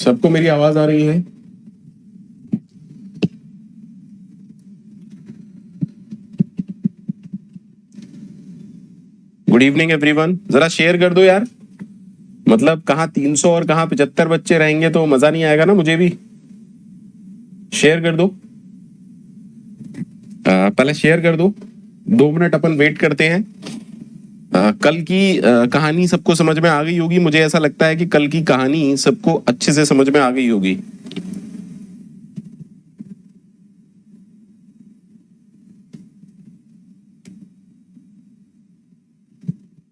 सबको मेरी आवाज आ रही है? Good evening everyone. जरा शेयर कर दो यार, मतलब कहाँ 300 और कहाँ 75 बच्चे रहेंगे तो मजा नहीं आएगा ना। मुझे भी शेयर कर दो, पहले शेयर कर दो। 2 मिनट अपन वेट करते हैं। कल की कहानी सबको समझ में आ गई होगी। मुझे ऐसा लगता है कि कल की कहानी सबको अच्छे से समझ में आ गई होगी।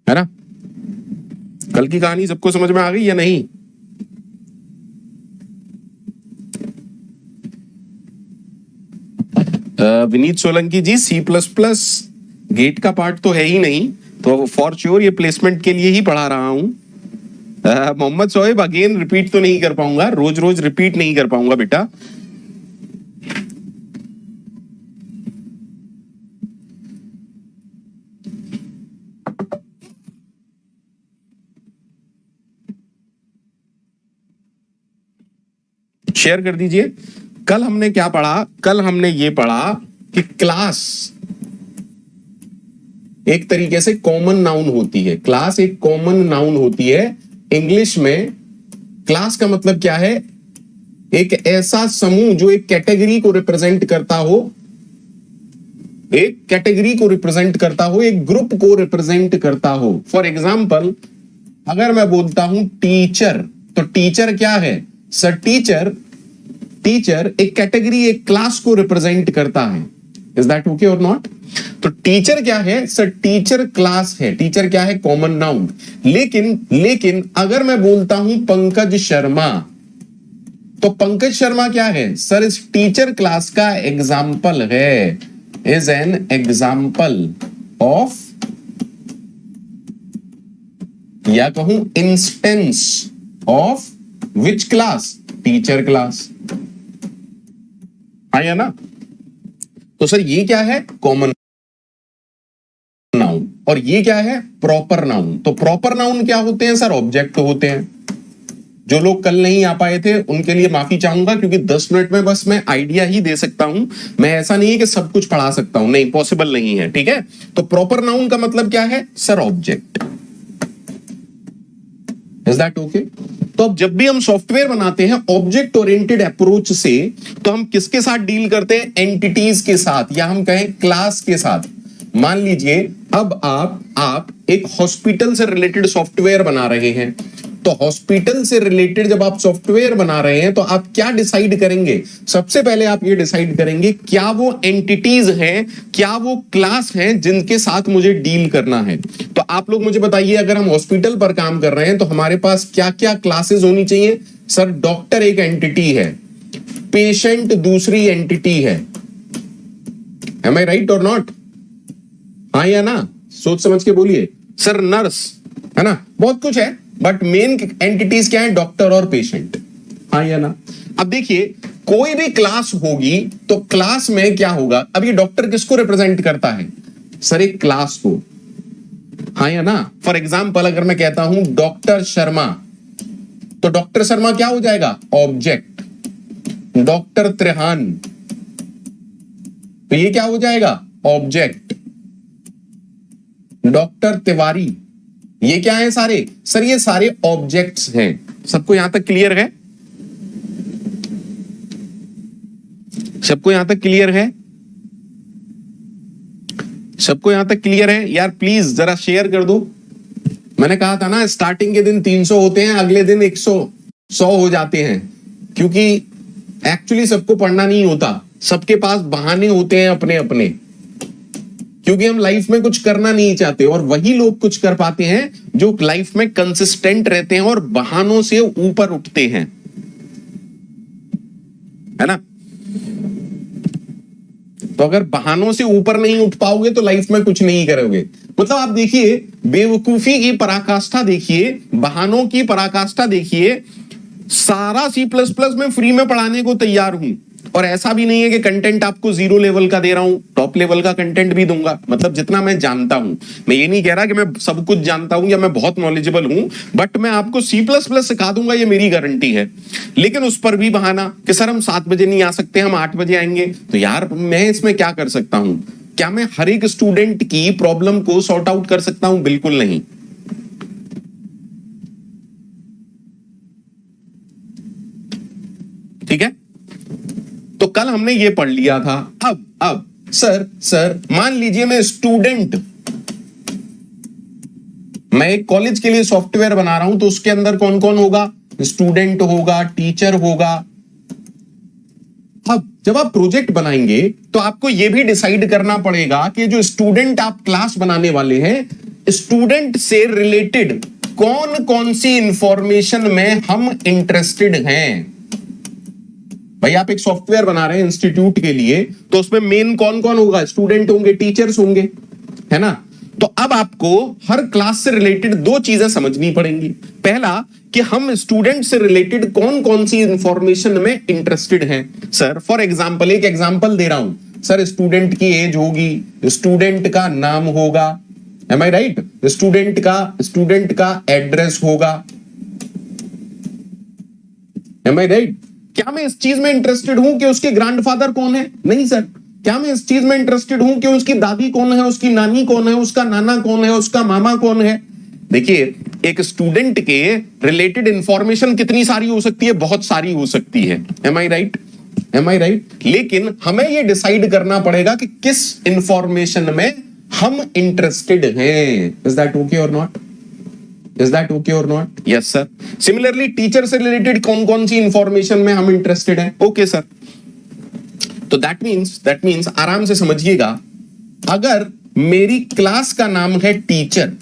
है ना? कल की कहानी सबको समझ में आ गई या नहीं? विनीत सोलंकी जी, C++ गेट का पार्ट तो है ही नहीं, तो फॉर श्योर ये प्लेसमेंट के लिए ही पढ़ा रहा हूं। मोहम्मद शोएब, अगेन रिपीट तो नहीं कर पाऊंगा, रोज रोज रिपीट नहीं कर पाऊंगा बेटा। शेयर कर दीजिए। कल हमने क्या पढ़ा? कल हमने ये पढ़ा कि क्लास एक तरीके से कॉमन नाउन होती है। क्लास एक कॉमन नाउन होती है। इंग्लिश में क्लास का मतलब क्या है? एक ऐसा समूह जो एक कैटेगरी को रिप्रेजेंट करता हो, एक कैटेगरी को रिप्रेजेंट करता हो, एक ग्रुप को रिप्रेजेंट करता हो। फॉर एग्जाम्पल, अगर मैं बोलता हूं टीचर, तो टीचर क्या है सर? टीचर एक कैटेगरी, एक क्लास को रिप्रेजेंट करता है। इज दैट ओके और नॉट? तो टीचर क्या है सर? टीचर क्लास है। टीचर क्या है? Common noun. लेकिन अगर मैं बोलता हूं पंकज शर्मा, तो पंकज शर्मा क्या है सर? इस टीचर क्लास का एग्जाम्पल है, इज एन एग्जाम्पल ऑफ, या कहूं instance of which class? Teacher class. आया ना? तो सर ये क्या है? Common noun. और ये क्या है? Proper noun. तो प्रॉपर नाउन क्या होते हैं सर? ऑब्जेक्ट होते हैं। जो लोग कल नहीं आ पाए थे उनके लिए माफी चाहूंगा, क्योंकि 10 मिनट में बस मैं आइडिया ही दे सकता हूं। मैं ऐसा नहीं है कि सब कुछ पढ़ा सकता हूं, नहीं, पॉसिबल नहीं है। ठीक है? तो प्रॉपर नाउन का मतलब क्या है sir? Object. Is that okay? तो अब जब भी हम सॉफ्टवेयर बनाते हैं ऑब्जेक्ट ओरिएंटेड अप्रोच से, तो हम किसके साथ डील करते हैं? एंटिटीज के साथ, या हम कहें क्लास के साथ। मान लीजिए अब आप एक हॉस्पिटल से रिलेटेड सॉफ्टवेयर बना रहे हैं। तो हॉस्पिटल से रिलेटेड जब आप सॉफ्टवेयर बना रहे हैं तो आप क्या डिसाइड करेंगे? सबसे पहले आप ये डिसाइड करेंगे क्या वो एंटिटीज हैं, क्या वो क्लास हैं जिनके साथ मुझे डील करना है। तो आप लोग मुझे बताइए, अगर हम हॉस्पिटल पर काम कर रहे हैं तो हमारे पास क्या क्या क्लासेस होनी चाहिए? सर डॉक्टर एक एंटिटी है, पेशेंट दूसरी एंटिटी है। M I right or not? हाँ या ना? सोच समझ के बोलिए। सर नर्स है ना? बहुत कुछ है, बट मेन एंटिटीज क्या है? डॉक्टर और पेशेंट। हाँ या ना? अब देखिए, कोई भी क्लास होगी तो क्लास में क्या होगा? अब ये डॉक्टर किसको रिप्रेजेंट करता है? सर एक क्लास को। हाँ या ना? फॉर एग्जाम्पल, अगर मैं कहता हूं डॉक्टर शर्मा, तो डॉक्टर शर्मा क्या हो जाएगा? ऑब्जेक्ट। डॉक्टर त्रेहान, तो ये क्या हो जाएगा? ऑब्जेक्ट। डॉक्टर तिवारी, ये क्या है सारे? सर ये सारे ऑब्जेक्ट्स हैं। सबको यहां तक क्लियर है? सबको यहां तक क्लियर है? सबको यहां तक क्लियर है? यार प्लीज जरा शेयर कर दो। मैंने कहा था ना, स्टार्टिंग के दिन 300 होते हैं, अगले दिन 100 हो जाते हैं, क्योंकि एक्चुअली सबको पढ़ना नहीं होता। सबके पास बहाने होते हैं अपने अपने, क्योंकि हम लाइफ में कुछ करना नहीं चाहते, और वही लोग कुछ कर पाते हैं जो लाइफ में कंसिस्टेंट रहते हैं और बहानों से ऊपर उठते हैं। है ना? तो अगर बहानों से ऊपर नहीं उठ पाओगे तो लाइफ में कुछ नहीं करोगे। मतलब आप देखिए, बेवकूफी की पराकाष्ठा देखिए, बहानों की पराकाष्ठा देखिए। सारा C++ में फ्री में पढ़ाने को तैयार हूं, और ऐसा भी नहीं है कि कंटेंट आपको 0 लेवल का दे रहा हूं, टॉप लेवल का कंटेंट भी दूंगा, मतलब जितना मैं जानता हूं। मैं ये नहीं कह रहा कि मैं सब कुछ जानता हूं या मैं बहुत नॉलेजेबल हूं, बट मैं आपको C++ सिखा दूंगा, ये मेरी गारंटी है। लेकिन उस पर भी बहाना कि सर हम 7 बजे नहीं आ सकते, हम 8 बजे आएंगे। तो यार मैं इसमें क्या कर सकता हूं? क्या मैं हर एक स्टूडेंट की प्रॉब्लम को सॉर्ट आउट कर सकता हूं? बिल्कुल नहीं। ठीक है, तो कल हमने ये पढ़ लिया था। अब सर मान लीजिए मैं एक कॉलेज के लिए सॉफ्टवेयर बना रहा हूं, तो उसके अंदर कौन कौन होगा? स्टूडेंट होगा, टीचर होगा। अब जब आप प्रोजेक्ट बनाएंगे तो आपको यह भी डिसाइड करना पड़ेगा कि जो स्टूडेंट आप क्लास बनाने वाले हैं, स्टूडेंट से रिलेटेड कौन कौन सी इंफॉर्मेशन में हम इंटरेस्टेड हैं। भाई आप एक सॉफ्टवेयर बना रहे हैं इंस्टीट्यूट के लिए, तो उसमें मेन कौन कौन होगा? स्टूडेंट होंगे, टीचर्स होंगे, है ना। तो अब आपको हर क्लास से रिलेटेड 2 चीजें समझनी पड़ेंगी। पहला कि हम स्टूडेंट से रिलेटेड कौन कौन सी इंफॉर्मेशन में इंटरेस्टेड हैं। सर फॉर एग्जांपल, एक एग्जांपल दे रहा हूं सर, स्टूडेंट की एज होगी, स्टूडेंट का नाम होगा, एम आई राइट, स्टूडेंट का एड्रेस होगा, एम आई राइट। क्या मैं इस चीज में इंटरेस्टेड हूं कि उसके ग्रैंडफादर कौन है? नहीं सर। क्या मैं इस चीज में इंटरेस्टेड हूं कि उसकी दादी कौन है, उसकी नानी कौन है, उसका नाना कौन है, उसका मामा कौन है? देखिए, एक स्टूडेंट के रिलेटेड इंफॉर्मेशन कितनी सारी हो सकती है? बहुत सारी हो सकती है, M I right, M I right. लेकिन हमें यह डिसाइड करना पड़ेगा कि किस इंफॉर्मेशन में हम इंटरेस्टेड हैं। इज दैट ओके और not? Is that okay or not? Yes sir. Similarly, teacher से रिलेटेड कौन कौन सी इंफॉर्मेशन में हम इंटरेस्टेड हैं? Okay sir. तो दैट मीन्स आराम से समझिएगा, अगर मेरी क्लास का नाम है टीचर,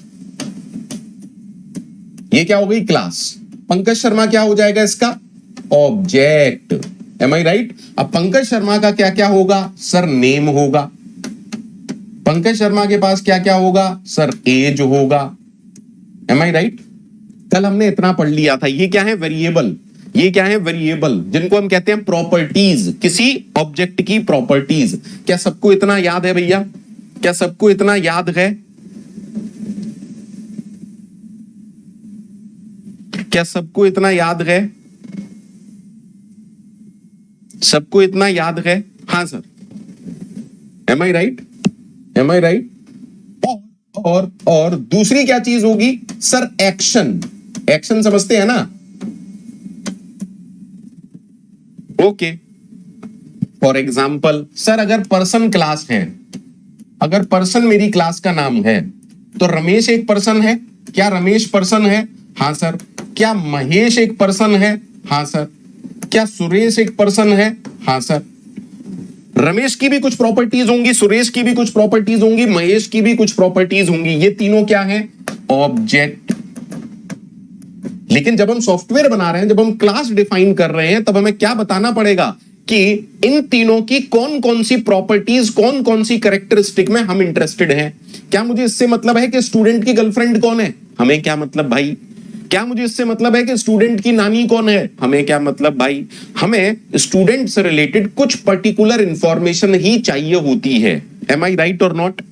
ये क्या हो गई? क्लास। पंकज शर्मा क्या हो जाएगा इसका? ऑब्जेक्ट। M I right? अब पंकज शर्मा का क्या क्या होगा? सर नेम होगा। पंकज शर्मा के पास क्या क्या होगा? सर एज होगा, एम आई राइट। कल हमने इतना पढ़ लिया था। ये क्या है? वेरिएबल। ये क्या है? वेरिएबल, जिनको हम कहते हैं प्रॉपर्टीज, किसी ऑब्जेक्ट की प्रॉपर्टीज। क्या सबको इतना याद है भैया? क्या सबको इतना याद है? क्या सबको इतना याद है? सबको इतना याद है? हाँ sir, M I right, M I right. और दूसरी क्या चीज होगी? Sir action. एक्शन समझते हैं ना? ओके। फॉर एग्जाम्पल सर, अगर पर्सन क्लास है, अगर पर्सन मेरी क्लास का नाम है, तो रमेश एक पर्सन है। क्या रमेश पर्सन है? हाँ सर। क्या महेश एक पर्सन है? हाँ सर। क्या सुरेश एक पर्सन है? हाँ सर। रमेश की भी कुछ प्रॉपर्टीज होंगी, सुरेश की भी कुछ प्रॉपर्टीज होंगी, महेश की भी कुछ प्रॉपर्टीज होंगी। ये तीनों क्या हैं? ऑब्जेक्ट। लेकिन जब हम सॉफ्टवेयर बना रहे हैं, जब हम क्लास डिफाइन कर रहे हैं, तब हमें क्या बताना पड़ेगा कि इन तीनों की कौन कौन सी प्रॉपर्टीज, कौन कौन सी कैरेक्टरिस्टिक में हम इंटरेस्टेड हैं। क्या मुझे इससे मतलब है कि स्टूडेंट की गर्लफ्रेंड कौन है? हमें क्या मतलब भाई? क्या मुझे इससे मतलब है कि स्टूडेंट की नानी कौन है? हमें क्या मतलब भाई? हमें स्टूडेंट से रिलेटेड कुछ पर्टिकुलर इंफॉर्मेशन ही चाहिए होती है। M I right or not?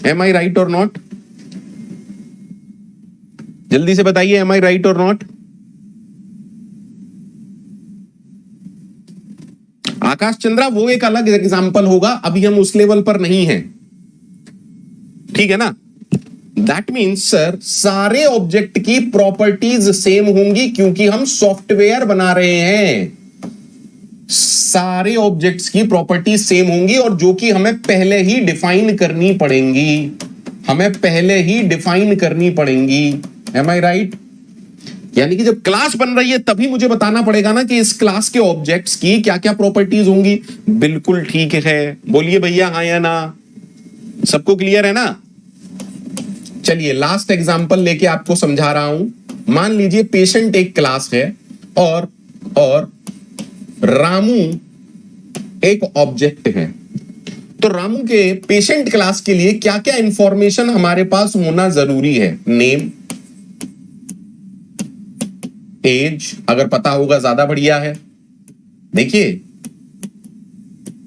Am I right or not? जल्दी से बताइए, M I right or not? आकाश चंद्रा वो एक अलग एग्जाम्पल होगा, अभी हम उस लेवल पर नहीं हैं, ठीक है ना। दैट मीन्स सर, सारे ऑब्जेक्ट की प्रॉपर्टीज सेम होंगी, क्योंकि हम सॉफ्टवेयर बना रहे हैं। सारे ऑब्जेक्ट्स की प्रॉपर्टीज सेम होंगी, और जो कि हमें पहले ही डिफाइन करनी पड़ेंगी, हमें पहले ही डिफाइन करनी पड़ेंगी। M I right? यानी कि जब क्लास बन रही है तभी मुझे बताना पड़ेगा ना कि इस क्लास के ऑब्जेक्ट्स की क्या क्या प्रॉपर्टीज होंगी। बिल्कुल ठीक है, बोलिए भैया हाँ या ना? सबको क्लियर है ना? चलिए लास्ट एग्जांपल लेके आपको समझा रहा हूं। मान लीजिए पेशेंट एक क्लास है और रामू एक ऑब्जेक्ट है। तो रामू के पेशेंट क्लास के लिए क्या क्या इंफॉर्मेशन हमारे पास होना जरूरी है? नेम, एज, अगर पता होगा ज्यादा बढ़िया है। देखिए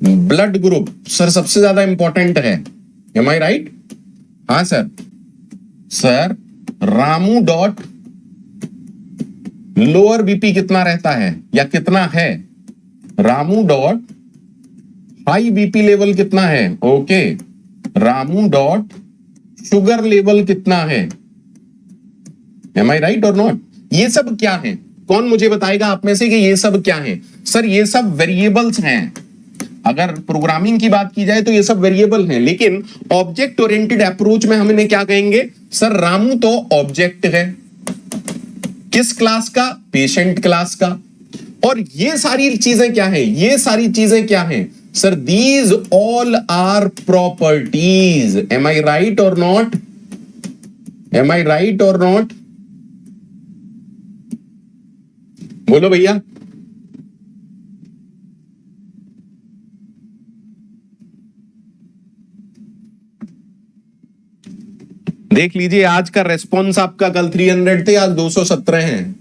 ब्लड ग्रुप सर सबसे ज्यादा इंपॉर्टेंट है, एम आई राइट? हाँ sir. Sir Ramu dot lower BP कितना रहता है या कितना है? Ramu dot high BP level कितना है? Okay. Ramu dot sugar level कितना है? M I right or not? ये सब क्या है? कौन मुझे बताएगा आप में से कि ये सब क्या है? सर ये सब वेरिएबल्स हैं। अगर प्रोग्रामिंग की बात की जाए तो ये सब वेरिएबल हैं, लेकिन ऑब्जेक्ट ओरिएंटेड अप्रोच में हम इन्हें क्या कहेंगे? सर रामू तो ऑब्जेक्ट है, किस क्लास का? पेशेंट क्लास का। और ये सारी चीजें क्या है? ये सारी चीजें क्या है? Sir these all are properties. Am I right or not? Am I right or not? बोलो भैया। देख लीजिए आज का रेस्पॉन्स आपका कल 300 थे, आज 217 हैं।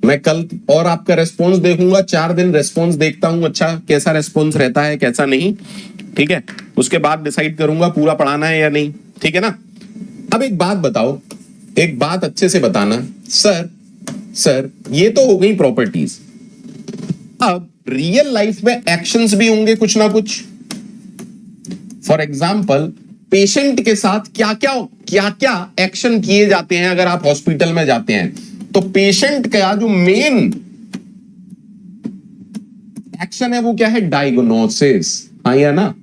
मैं कल और आपका रेस्पॉन्स देखूंगा, 4 दिन रेस्पॉन्स देखता हूं, अच्छा कैसा रेस्पॉन्स रहता है कैसा नहीं, ठीक है? उसके बाद डिसाइड करूंगा पूरा पढ़ाना है या नहीं, ठीक है ना? अब एक बात बताओ, एक बात अच्छे से बताना। सर ये तो हो गई प्रॉपर्टीज। अब रियल लाइफ में एक्शंस भी होंगे कुछ ना कुछ। फॉर एग्जाम्पल पेशेंट के साथ क्या क्या एक्शन किए जाते हैं अगर आप हॉस्पिटल में जाते हैं? तो पेशेंट का जो मेन एक्शन है वो क्या है? डायग्नोसिस। हाँ या ना?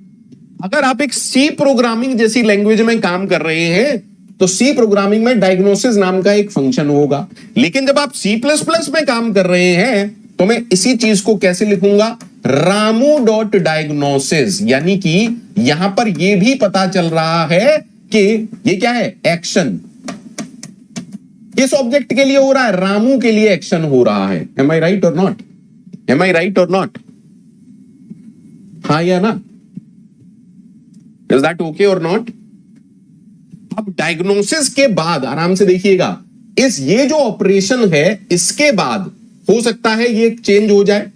अगर आप एक सी प्रोग्रामिंग जैसी लैंग्वेज में काम कर रहे हैं तो सी प्रोग्रामिंग में डायग्नोसिस नाम का एक फंक्शन होगा, लेकिन जब आप सी प्लस प्लस में काम कर रहे हैं तो मैं इसी चीज को कैसे लिखूंगा? Ramu dot diagnosis. यानी कि यहां पर यह भी पता चल रहा है कि ये क्या है? एक्शन किस ऑब्जेक्ट के लिए हो रहा है? रामू के लिए एक्शन हो रहा है। M I right or not? Am I right or not? हाँ या ना? इज दैट ओके और नॉट? अब डायग्नोसिस के बाद आराम से देखिएगा, ये जो ऑपरेशन है इसके बाद हो सकता है ये चेंज हो जाए।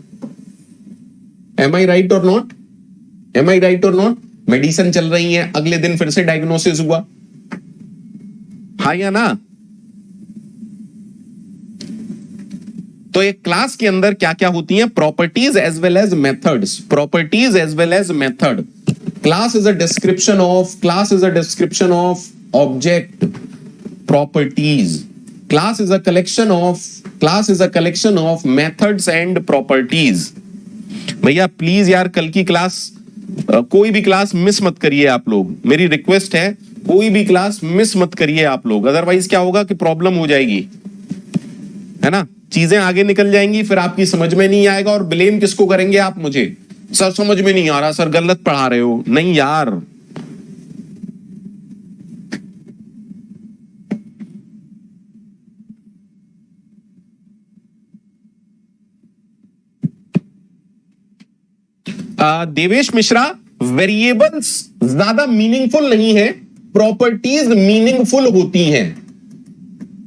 M I right or not? Am I right or not? Medicine चल रही है, अगले दिन फिर से डायग्नोसिस हुआ, हाँ या ना? तो एक क्लास के अंदर क्या क्या होती हैं? Properties as well as methods. Properties as well as method. Class is a description of object properties. Class is a collection of methods and properties. भैया प्लीज यार कल की क्लास कोई भी क्लास मिस मत करिए आप लोग, मेरी रिक्वेस्ट है, कोई भी क्लास मिस मत करिए आप लोग, अदरवाइज क्या होगा कि प्रॉब्लम हो जाएगी, है ना? चीजें आगे निकल जाएंगी, फिर आपकी समझ में नहीं आएगा और ब्लेम किसको करेंगे आप? मुझे। सर समझ में नहीं आ रहा, सर गलत पढ़ा रहे हो। नहीं यार, देवेश मिश्रा, वेरिएबल्स ज्यादा मीनिंगफुल नहीं है, प्रॉपर्टीज मीनिंगफुल होती हैं।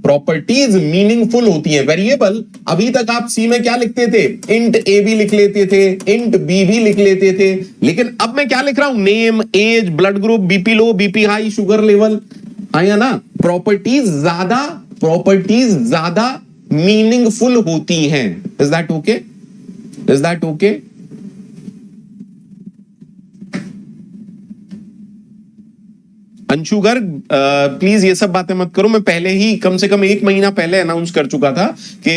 प्रॉपर्टीज मीनिंगफुल होती है। वेरिएबल अभी तक आप सी में क्या लिखते थे? इंट ए भी लिख लेते थे, इंट बी भी लिख लेते थे, लेकिन अब मैं क्या लिख रहा हूं? Name, age, blood group, BP low, BP high, sugar level, आया ना? प्रॉपर्टीज ज्यादा मीनिंगफुल होती हैं। Is that okay? Is that okay? Anshu Garg please ये सब बातें मत करो। मैं पहले ही कम से कम 1 महीना पहले अनाउंस कर चुका था कि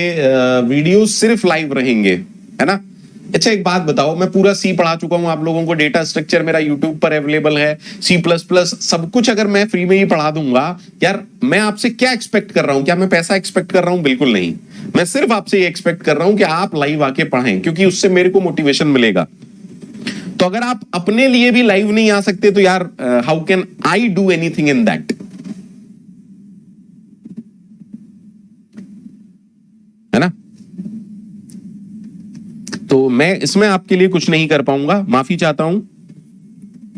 वीडियो सिर्फ लाइव रहेंगे, है ना? अच्छा एक बात बताओ, मैं पूरा सी पढ़ा चुका हूं आप लोगों को, डेटा स्ट्रक्चर मेरा यूट्यूब पर अवेलेबल है, सी प्लस प्लस सब कुछ अगर मैं फ्री में ही पढ़ा दूंगा, यार मैं आपसे क्या एक्सपेक्ट कर रहा हूं? क्या मैं पैसा एक्सपेक्ट कर रहा हूं? बिल्कुल नहीं। मैं सिर्फ आपसे ये एक्सपेक्ट कर रहा हूं कि आप लाइव आके पढ़ें, क्योंकि उससे मेरे को मोटिवेशन मिलेगा। तो अगर आप अपने लिए भी लाइव नहीं आ सकते तो यार how can I do anything in that? है ना? तो मैं इसमें आपके लिए कुछ नहीं कर पाऊंगा, माफी चाहता हूं,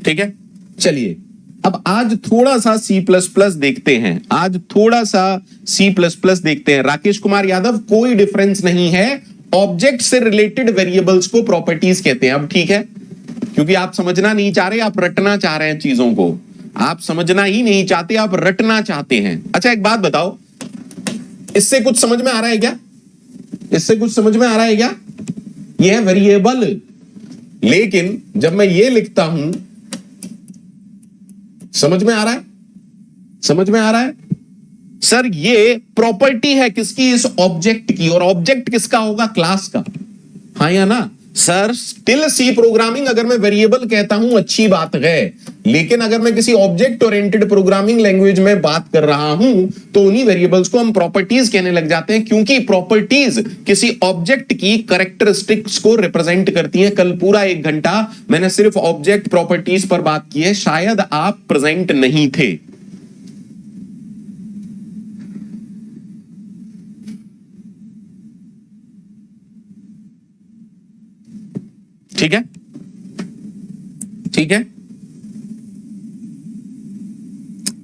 ठीक है? चलिए अब आज थोड़ा सा सी प्लस प्लस देखते हैं, आज थोड़ा सा सी प्लस प्लस देखते हैं। राकेश कुमार यादव, कोई डिफरेंस नहीं है ऑब्जेक्ट से रिलेटेड वेरिएबल्स को प्रॉपर्टीज कहते हैं। अब ठीक है, क्योंकि आप समझना नहीं चाह रहे, आप रटना चाह रहे हैं चीजों को, आप समझना ही नहीं चाहते, आप रटना चाहते हैं। अच्छा एक बात बताओ, इससे कुछ समझ में आ रहा है क्या? इससे कुछ समझ में आ रहा है क्या? यह है वेरिएबल, लेकिन जब मैं ये लिखता हूं, समझ में आ रहा है? समझ में आ रहा है? सर ये प्रॉपर्टी है किसकी? इस ऑब्जेक्ट की। और ऑब्जेक्ट किसका होगा? क्लास का। हाँ या ना? सर स्टिल सी प्रोग्रामिंग अगर मैं वेरिएबल कहता हूं अच्छी बात है, लेकिन अगर मैं किसी ऑब्जेक्ट ओरिएंटेड प्रोग्रामिंग लैंग्वेज में बात कर रहा हूं तो उन्हीं वेरिएबल्स को हम प्रॉपर्टीज कहने लग जाते हैं, क्योंकि प्रॉपर्टीज किसी ऑब्जेक्ट की कैरेक्टरिस्टिक्स को रिप्रेजेंट करती हैं। कल पूरा 1 घंटा मैंने सिर्फ ऑब्जेक्ट प्रॉपर्टीज पर बात की है, शायद आप प्रेजेंट नहीं थे। ठीक है, ठीक है।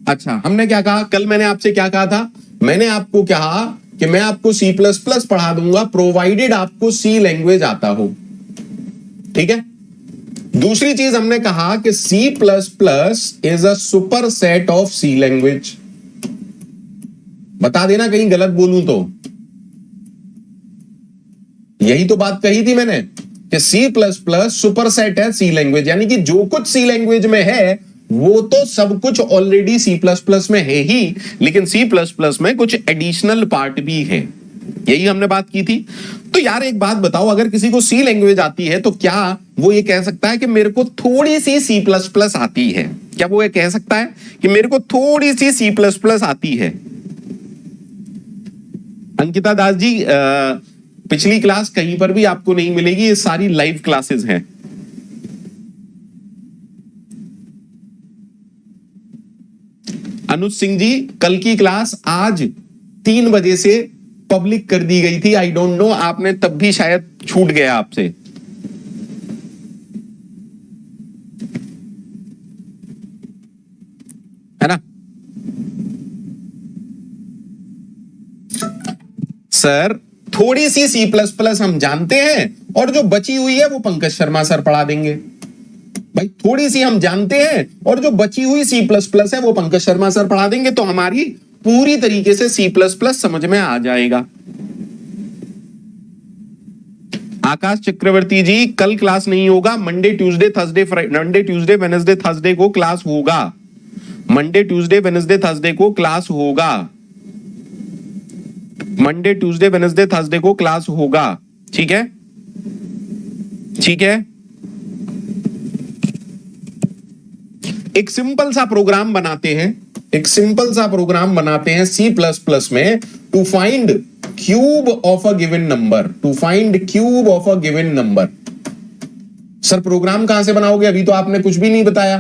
अच्छा हमने क्या कहा कल? मैंने आपसे क्या कहा था? मैंने आपको कहा कि मैं आपको C++ पढ़ा दूंगा प्रोवाइडेड आपको C लैंग्वेज आता हो। ठीक है। दूसरी चीज हमने कहा कि C++ is a super set of C language. बता देना कहीं गलत बोलूं तो। यही तो बात कही थी मैंने कि C++ सुपर सेट है C लैंग्वेज, यानी कि जो कुछ C लैंग्वेज में है वो तो सब कुछ ऑलरेडी C++ में है ही, लेकिन C++ में कुछ एडिशनल पार्ट भी है। यही हमने बात की थी। तो यार एक बात बताओ, अगर किसी को C लैंग्वेज आती है तो क्या वो ये कह सकता है कि मेरे को थोड़ी सी C++ आती है? क्या वो ये कह सकता है कि मेरे को थोड़ी सी C++ आती है? अंकिता दास जी, पिछली क्लास कहीं पर भी आपको नहीं मिलेगी, ये सारी लाइव क्लासेस हैं। अनुज सिंह जी, कल की क्लास आज 3 बजे से पब्लिक कर दी गई थी। आई डोंट नो, आपने तब भी शायद छूट गया आपसे। है ना सर? थोड़ी सी C++ हम जानते हैं और जो बची हुई है वो पंकज शर्मा सर पढ़ा देंगे। भाई थोड़ी सी हम जानते हैं और जो बची हुई C++ है वो पंकज शर्मा सर पढ़ा देंगे, तो हमारी पूरी तरीके से C++ समझ में आ जाएगा। आकाश चक्रवर्ती जी, कल क्लास नहीं होगा, Monday Tuesday Thursday Monday Tuesday Wednesday Thursday को क्लास होगा। मंडे ट्यूसडे वेडनेसडे थर्सडे को क्लास होगा। मंडे ट्यूसडे वेडनेसडे थर्सडे को क्लास होगा। ठीक है, ठीक है। एक सिंपल सा प्रोग्राम बनाते हैं, एक सिंपल सा प्रोग्राम बनाते हैं C++ में to find cube of a given number, to find cube of a given number. Sir program कहां से बनाओगे? अभी तो आपने कुछ भी नहीं बताया।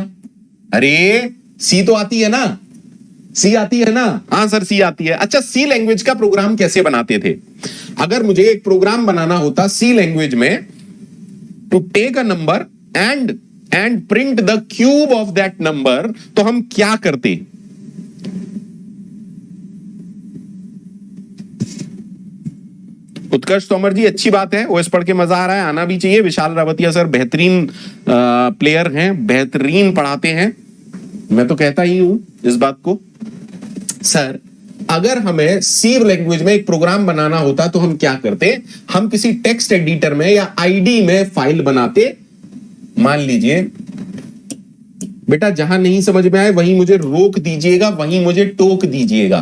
अरे C तो आती है ना? C आती है ना? हाँ सर C आती है। अच्छा C लैंग्वेज का प्रोग्राम कैसे बनाते थे? अगर मुझे एक प्रोग्राम बनाना होता C लैंग्वेज में to take a number and print the cube of that number, तो हम क्या करते? उत्कर्ष तोमर जी, अच्छी बात है, ओएस पढ़ के मजा आ रहा है, आना भी चाहिए। विशाल रावतिया सर बेहतरीन प्लेयर हैं, बेहतरीन पढ़ाते हैं, मैं तो कहता ही हूं इस बात को। सर अगर हमें C लैंग्वेज में एक प्रोग्राम बनाना होता तो हम क्या करते? हम किसी टेक्स्ट एडिटर में या आईडी में फाइल बनाते। मान लीजिए बेटा, जहां नहीं समझ में आए वहीं मुझे रोक दीजिएगा, वहीं मुझे टोक दीजिएगा।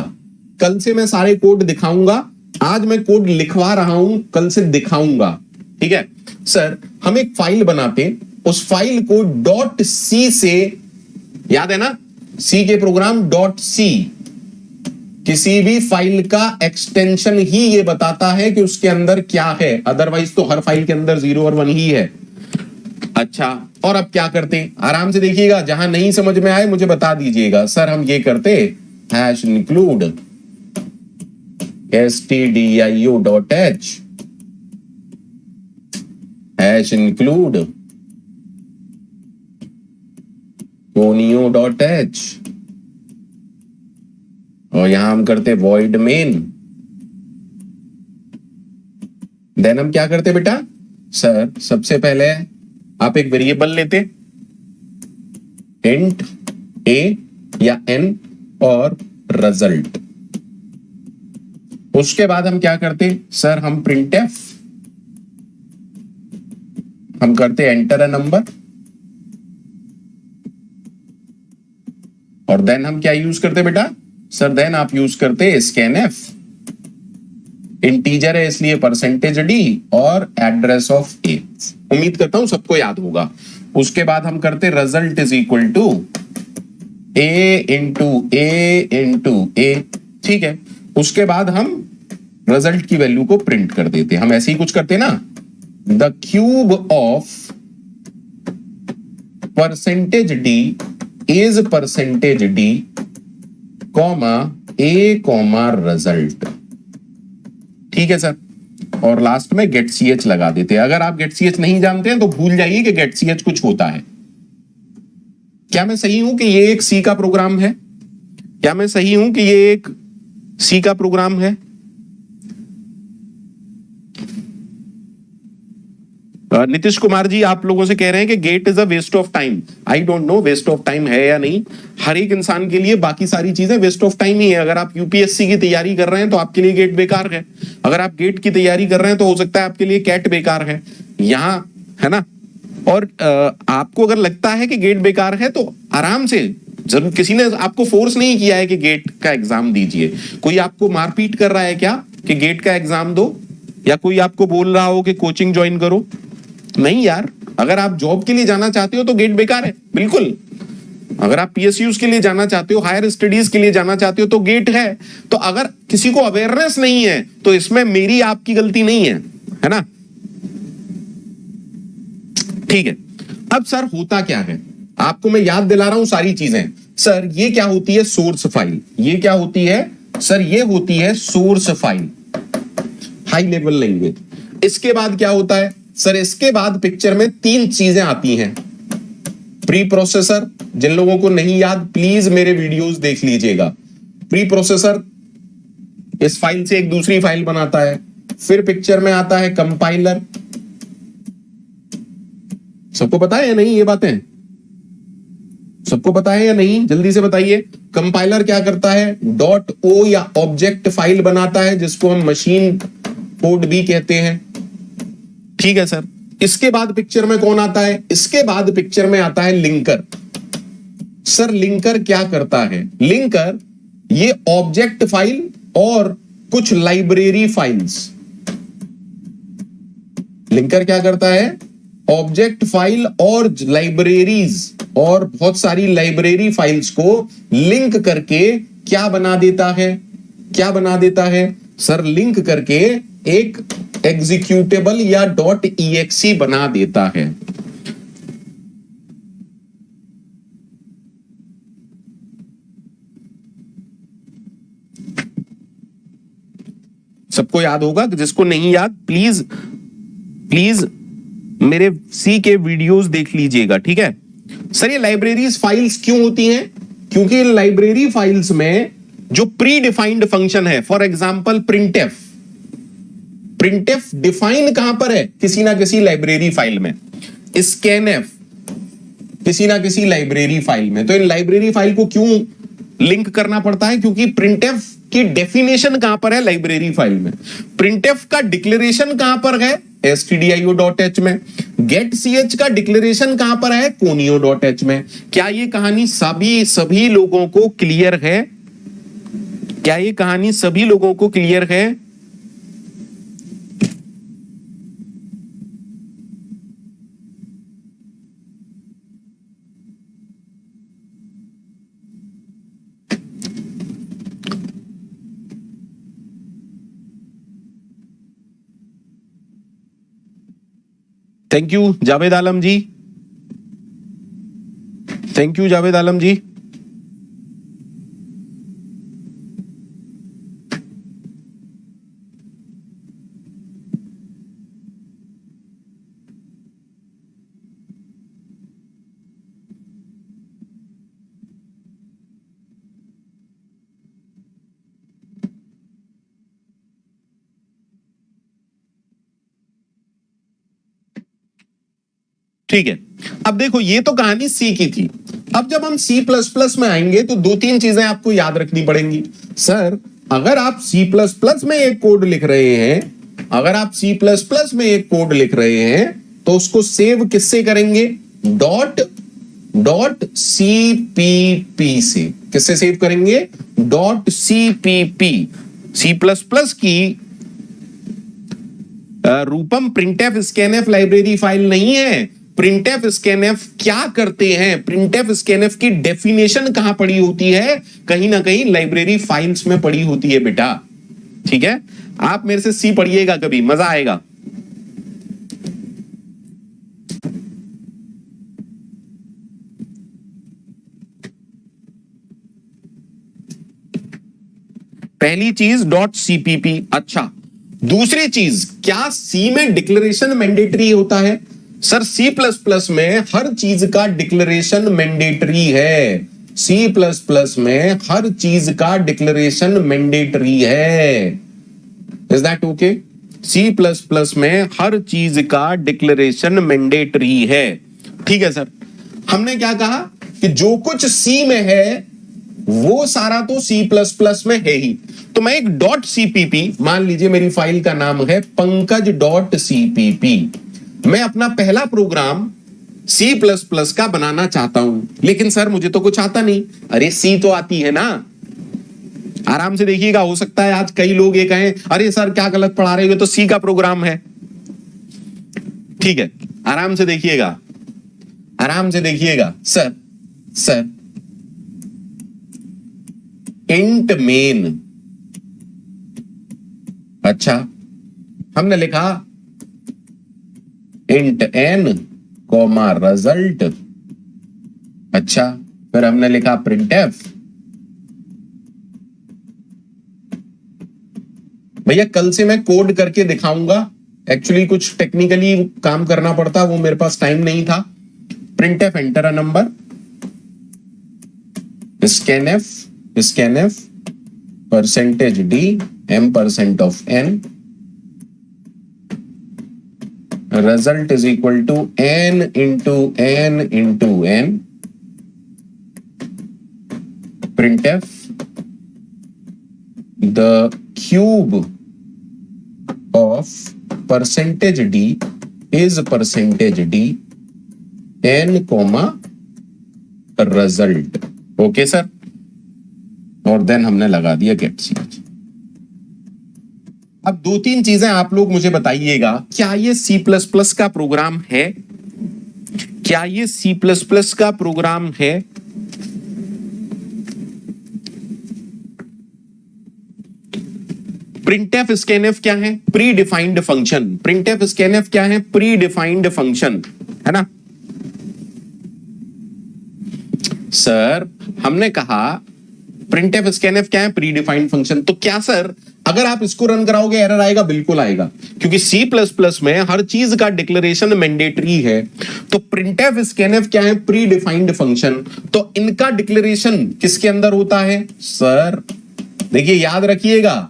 कल से मैं सारे कोड दिखाऊंगा, आज मैं कोड लिखवा रहा हूं, कल से दिखाऊंगा। ठीक है सर, हम एक फाइल बनाते, उस फाइल को .c से, याद है ना C के प्रोग्राम .c, किसी भी फाइल का एक्सटेंशन ही ये बताता है कि उसके अंदर क्या है, अदरवाइज तो हर फाइल के अंदर 0 और 1 ही है। अच्छा, और अब क्या करते? आराम से देखिएगा, जहां नहीं समझ में आए मुझे बता दीजिएगा। सर हम ये करते, hash include stdio.h, hash include conio.h, और यहां हम करते void main, देन हम क्या करते बेटा, सर सबसे पहले आप एक वेरिएबल लेते इंट a या n और रिजल्ट। उसके बाद हम क्या करते, सर हम printf, हम करते एंटर अ नंबर, और देन हम क्या यूज करते बेटा, सर देन आप यूज करते scanf, इंटीजर है इसलिए परसेंटेज डी और एड्रेस ऑफ ए। उम्मीद करता हूं सबको याद होगा। उसके बाद हम करते result is equal to a into a, ठीक है। उसके बाद हम रिजल्ट की वैल्यू को प्रिंट कर देते, हम ऐसे ही कुछ करते ना, the cube of percentage d is percentage d comma A comma result, ठीक है सर। और लास्ट में गेट सी एच लगा देते हैं। अगर आप गेट सी एच नहीं जानते हैं तो भूल जाइए कि गेट सी एच कुछ होता है। क्या मैं सही हूं कि ये एक सी का प्रोग्राम है? क्या मैं सही हूं कि ये एक सी का प्रोग्राम है? नीतीश कुमार जी आप लोगों से कह रहे हैं कि GATE is a waste of time. I don't know waste of time है या नहीं। हर एक इंसान के लिए बाकी सारी चीजें वेस्ट ऑफ टाइम ही है। अगर आप यूपीएससी की तैयारी कर रहे हैं तो आपके लिए गेट बेकार है। अगर आप गेट की तैयारी कर रहे हैं तो हो सकता है आपके लिए कैट बेकार है, यहां है ना। और आपको अगर लगता है कि गेट बेकार है तो आराम से, जरूर किसी ने आपको फोर्स नहीं किया है कि गेट का एग्जाम दीजिए। कोई आपको मारपीट कर रहा है क्या कि गेट का एग्जाम दो, या कोई आपको बोल रहा हो कि कोचिंग ज्वाइन करो? नहीं यार, अगर आप जॉब के लिए जाना चाहते हो तो गेट बेकार है, बिल्कुल। अगर आप पीएसयूज के लिए जाना चाहते हो, हायर स्टडीज के लिए जाना चाहते हो तो गेट है। तो अगर किसी को अवेयरनेस नहीं है तो इसमें मेरी आपकी गलती नहीं है ना। ठीक है। अब सर होता क्या है, आपको मैं याद दिला रहा हूं सारी चीजें। सर ये क्या होती है, सोर्स फाइल। ये क्या होती है सर, ये होती है source file, high level language. इसके बाद क्या होता है सर, इसके बाद पिक्चर में तीन चीजें आती हैं। प्री प्रोसेसर, जिन लोगों को नहीं याद प्लीज मेरे वीडियोस देख लीजिएगा। प्री प्रोसेसर इस फाइल से एक दूसरी फाइल बनाता है। फिर पिक्चर में आता है कंपाइलर। सबको पता है या नहीं ये बातें? सबको पता है या नहीं, जल्दी से बताइए। कंपाइलर क्या करता है, डॉट ओ या ऑब्जेक्ट फाइल बनाता है जिसको हम मशीन कोड भी कहते हैं, ठीक है सर। इसके बाद पिक्चर में कौन आता है, इसके बाद पिक्चर में आता है लिंकर। सर लिंकर क्या करता है, लिंकर ये ऑब्जेक्ट फाइल और कुछ लाइब्रेरी फाइल्स, लिंकर क्या करता है, ऑब्जेक्ट फाइल और लाइब्रेरीज और बहुत सारी लाइब्रेरी फाइल्स को लिंक करके क्या बना देता है, क्या बना देता है सर, लिंक करके एक एग्जीक्यूटेबल या .exe बना देता है। सबको याद होगा, जिसको नहीं याद प्लीज प्लीज मेरे सी के वीडियोस देख लीजिएगा, ठीक है सर। ये लाइब्रेरीज फाइल्स क्यों होती हैं, क्योंकि लाइब्रेरी फाइल्स में जो प्री डिफाइंड फंक्शन है, for example printf, printf define कहां पर है, किसी ना किसी लाइब्रेरी फाइल में। स्कैनफ किसी ना किसी लाइब्रेरी फाइल में। तो इन लाइब्रेरी फाइल को क्यों लिंक करना पड़ता है, क्योंकि प्रिंटफ की डेफिनेशन कहां पर है, लाइब्रेरी फाइल में। प्रिंटफ का डिक्लेरेशन कहां पर है, stdio.h में। गेट ch का डिक्लेरेशन कहां पर है, conio.h में। क्या ये कहानी सभी लोगों को क्लियर है? क्या ये कहानी सभी लोगों को क्लियर है? Thank you Javed Alam ji, thank you Javed Alam ji. ठीक है, अब देखो ये तो कहानी सी की थी। अब जब हम सी प्लस प्लस में आएंगे तो दो तीन चीजें आपको याद रखनी पड़ेंगी। सर अगर आप सी प्लस प्लस में एक कोड लिख रहे हैं, अगर आप सी प्लस प्लस में एक कोड लिख रहे हैं तो उसको सेव किससे करेंगे? डॉट सीपीपी से। किससे सेव करेंगे? Dot CPP. C plus plus की रूपम प्रिंटफ स्कैनफ लाइब्रेरी फाइल नहीं है। प्रिंटफ स्कैनफ क्या करते हैं? प्रिंटफ स्कैनफ की डेफिनेशन कहां पड़ी होती है? कहीं ना कहीं लाइब्रेरी फाइल्स में पड़ी होती है बेटा। ठीक है, आप मेरे से सी पढ़िएगा कभी, मजा आएगा। पहली चीज डॉट सीपीपी। अच्छा, दूसरी चीज, क्या सी में डिक्लेरेशन मैंडेटरी होता है? सर सी प्लस प्लस में हर चीज का डिक्लेरेशन मैंडेटरी है। सी प्लस प्लस में हर चीज का डिक्लेरेशन मैंडेटरी है। Is that okay? C plus plus में हर चीज का डिक्लेरेशन मैंडेटरी है। ठीक है सर, हमने क्या कहा कि जो कुछ सी में है वो सारा तो सी प्लस प्लस में है ही। तो मैं एक डॉट सीपीपी, मान लीजिए मेरी फाइल का नाम है पंकज डॉट सीपीपी, मैं अपना पहला प्रोग्राम सी प्लस प्लस का बनाना चाहता हूं। लेकिन सर मुझे तो कुछ आता नहीं। अरे सी तो आती है ना, आराम से देखिएगा। हो सकता है आज कई लोग ये कहें अरे सर क्या गलत पढ़ा रहे हो, तो सी का प्रोग्राम है। ठीक है, आराम से देखिएगा, आराम से देखिएगा। सर इंट मेन, अच्छा हमने लिखा इंट एन कॉमा रिजल्ट। अच्छा, फिर हमने लिखा प्रिंटफ। भैया कल से मैं कोड करके दिखाऊंगा, एक्चुअली कुछ टेक्निकली काम करना पड़ता, वो मेरे पास टाइम नहीं था। Printf enter a number, scanf percentage D M% of n, result is equal to n into n into n, printf the cube of percentage d is percentage d n comma result। Okay sir, और then हमने लगा दिया gate ch। अब दो तीन चीजें आप लोग मुझे बताइएगा, क्या ये सी प्लस प्लस का प्रोग्राम है? क्या ये सी प्लस प्लस का प्रोग्राम है? प्रिंटफ स्कैनफ क्या है? Pre defined function. Printf scanf क्या है? प्री डिफाइंड फंक्शन, है ना सर? हमने कहा प्रिंटफ स्कैनफ क्या है? Pre defined function. तो क्या सर अगर आप इसको रन कराओगे एरर आएगा? बिल्कुल आएगा, क्योंकि सी प्लस प्लस में हर चीज का डिक्लेरेशन मैंडेटरी है। तो प्रिंटफ स्कैनफ क्या है? Pre defined function. तो इनका डिक्लेरेशन किसके अंदर होता है? सर देखिए, याद रखिएगा,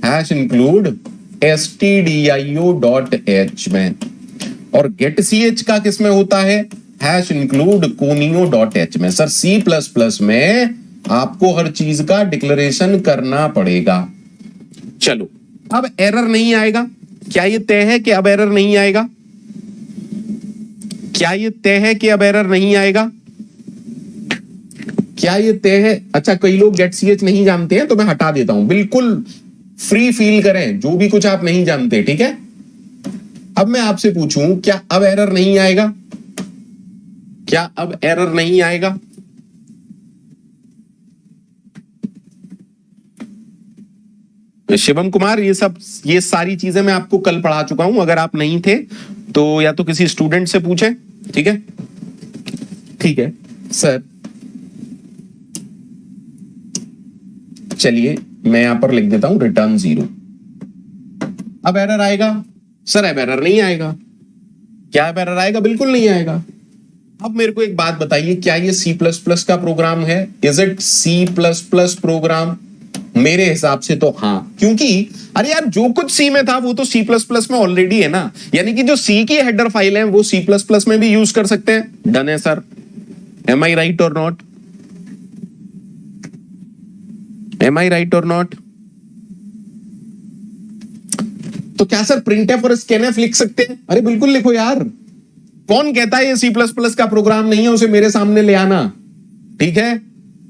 हैश इंक्लूड stdio.h में, और गेट ch का किस में होता है? हैश इंक्लूड conio.h में। सर सी प्लस प्लस में आपको हर चीज का डिक्लेरेशन करना पड़ेगा। चलो, अब एरर नहीं आएगा? क्या ये तय है कि अब एरर नहीं आएगा? क्या ये तय है कि अब एरर नहीं आएगा? क्या ये तय है? अच्छा, कई लोग गेट ch नहीं जानते हैं तो मैं हटा देता हूं, बिल्कुल फ्री फील करें जो भी कुछ आप नहीं जानते। ठीक है, अब मैं आपसे पूछूं, क्या अब एरर नहीं आएगा? क्या अब एरर नहीं आएगा? शिवम कुमार, ये सारी चीजें मैं आपको कल पढ़ा चुका हूं, अगर आप नहीं थे तो या तो किसी स्टूडेंट से पूछें। ठीक है, ठीक है सर। चलिए मैं यहां पर लिख देता हूं रिटर्न 0। अब एरर आएगा? सर अब एरर नहीं आएगा। क्या अब एरर आएगा? बिल्कुल नहीं आएगा। अब मेरे को एक बात बताइए, क्या ये सी प्लस प्लस का प्रोग्राम है? Is it C plus plus program? मेरे हिसाब से तो हाँ, क्योंकि अरे यार जो कुछ सी में था वो तो सी प्लस प्लस में ऑलरेडी है ना, यानी कि जो सी की हेडर फाइल है वो सी प्लस प्लस में भी यूज कर सकते हैं। डन है sir, M I right or not? Am I right or not? तो क्या सर प्रिंटएफ और स्कैनएफ लिख सकते हैं? अरे बिल्कुल लिखो यार, कौन कहता है ये सी प्लस प्लस का प्रोग्राम नहीं है, उसे मेरे सामने ले आना, ठीक है।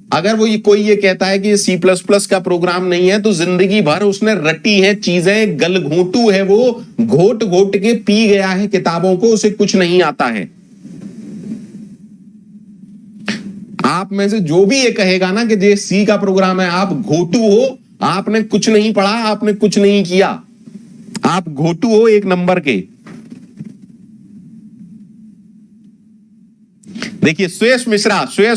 अगर वो कोई ये कहता है कि ये सी प्लस प्लस का प्रोग्राम नहीं है तो जिंदगी भर उसने रटी है चीजें, गल घोटू है, वो घोट घोट के पी गया है किताबों को, उसे कुछ नहीं आता है। आप में से जो भी ये कहेगा ना कि ये सी का प्रोग्राम है, आप घोटू हो, आपने कुछ नहीं पढ़ा, आपने कुछ नहीं किया, आप घोटू हो एक नंबर के। देखिए सुयश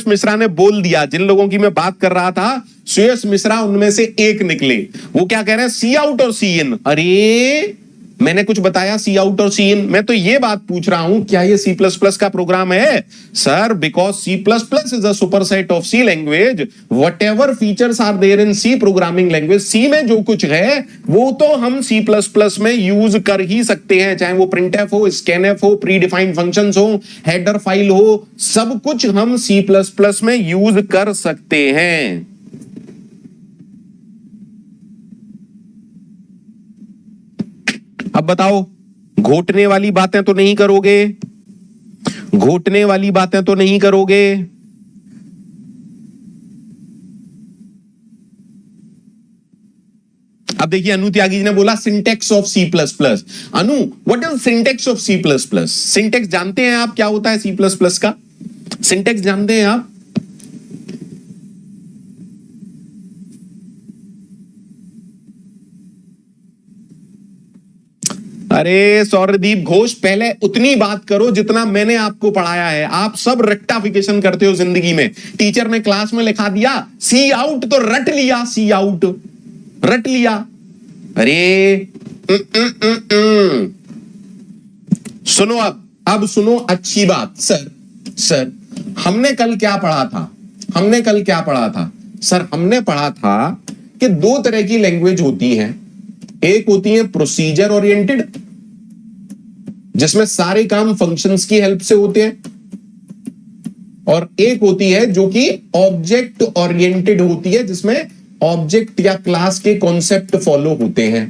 मिश्रा ने बोल दिया, जिन लोगों की मैं बात कर रहा था सुयश मिश्रा उनमें से एक निकले। वो क्या कह रहे हैं, सी आउट और सी इन। अरे मैंने कुछ बताया सी आउट और सी इन? मैं तो ये बात पूछ रहा हूं क्या ये सी प्लस प्लस का प्रोग्राम है? Sir because C plus plus is a superset of C language, whatever features are there in C programming language, C में जो कुछ है वो तो हम सी प्लस प्लस में यूज कर ही सकते हैं, चाहे वो प्रिंटएफ हो, स्कैनएफ हो, प्री डिफाइंड फंक्शंस हो, हेडर फाइल हो, सब कुछ हम सी प्लस प्लस में यूज कर सकते हैं। अब बताओ, घोटने वाली बातें तो नहीं करोगे? घोटने वाली बातें तो नहीं करोगे? अब देखिए अनु त्यागी जी ने बोला syntax of C plus plus. Anu what is syntax of C plus plus? Syntax जानते हैं आप क्या होता है सी प्लस प्लस का? सिंटेक्स जानते हैं आप? अरे सौरदीप घोष, पहले उतनी बात करो जितना मैंने आपको पढ़ाया है। आप सब रेक्टाफिकेशन करते हो जिंदगी में। टीचर ने क्लास में लिखा दिया सी आउट तो रट लिया, सी आउट रट लिया। अरे सुनो, अब सुनो अच्छी बात। सर हमने कल क्या पढ़ा था? सर हमने पढ़ा था कि दो तरह की लैंग्वेज होती हैं। एक होती है प्रोसीजर ओरिएंटेड, जिसमें सारे काम फंक्शंस की हेल्प से होते हैं, और एक होती है जो कि ऑब्जेक्ट ओरिएंटेड होती है, जिसमें ऑब्जेक्ट या क्लास के कॉन्सेप्ट फॉलो होते हैं।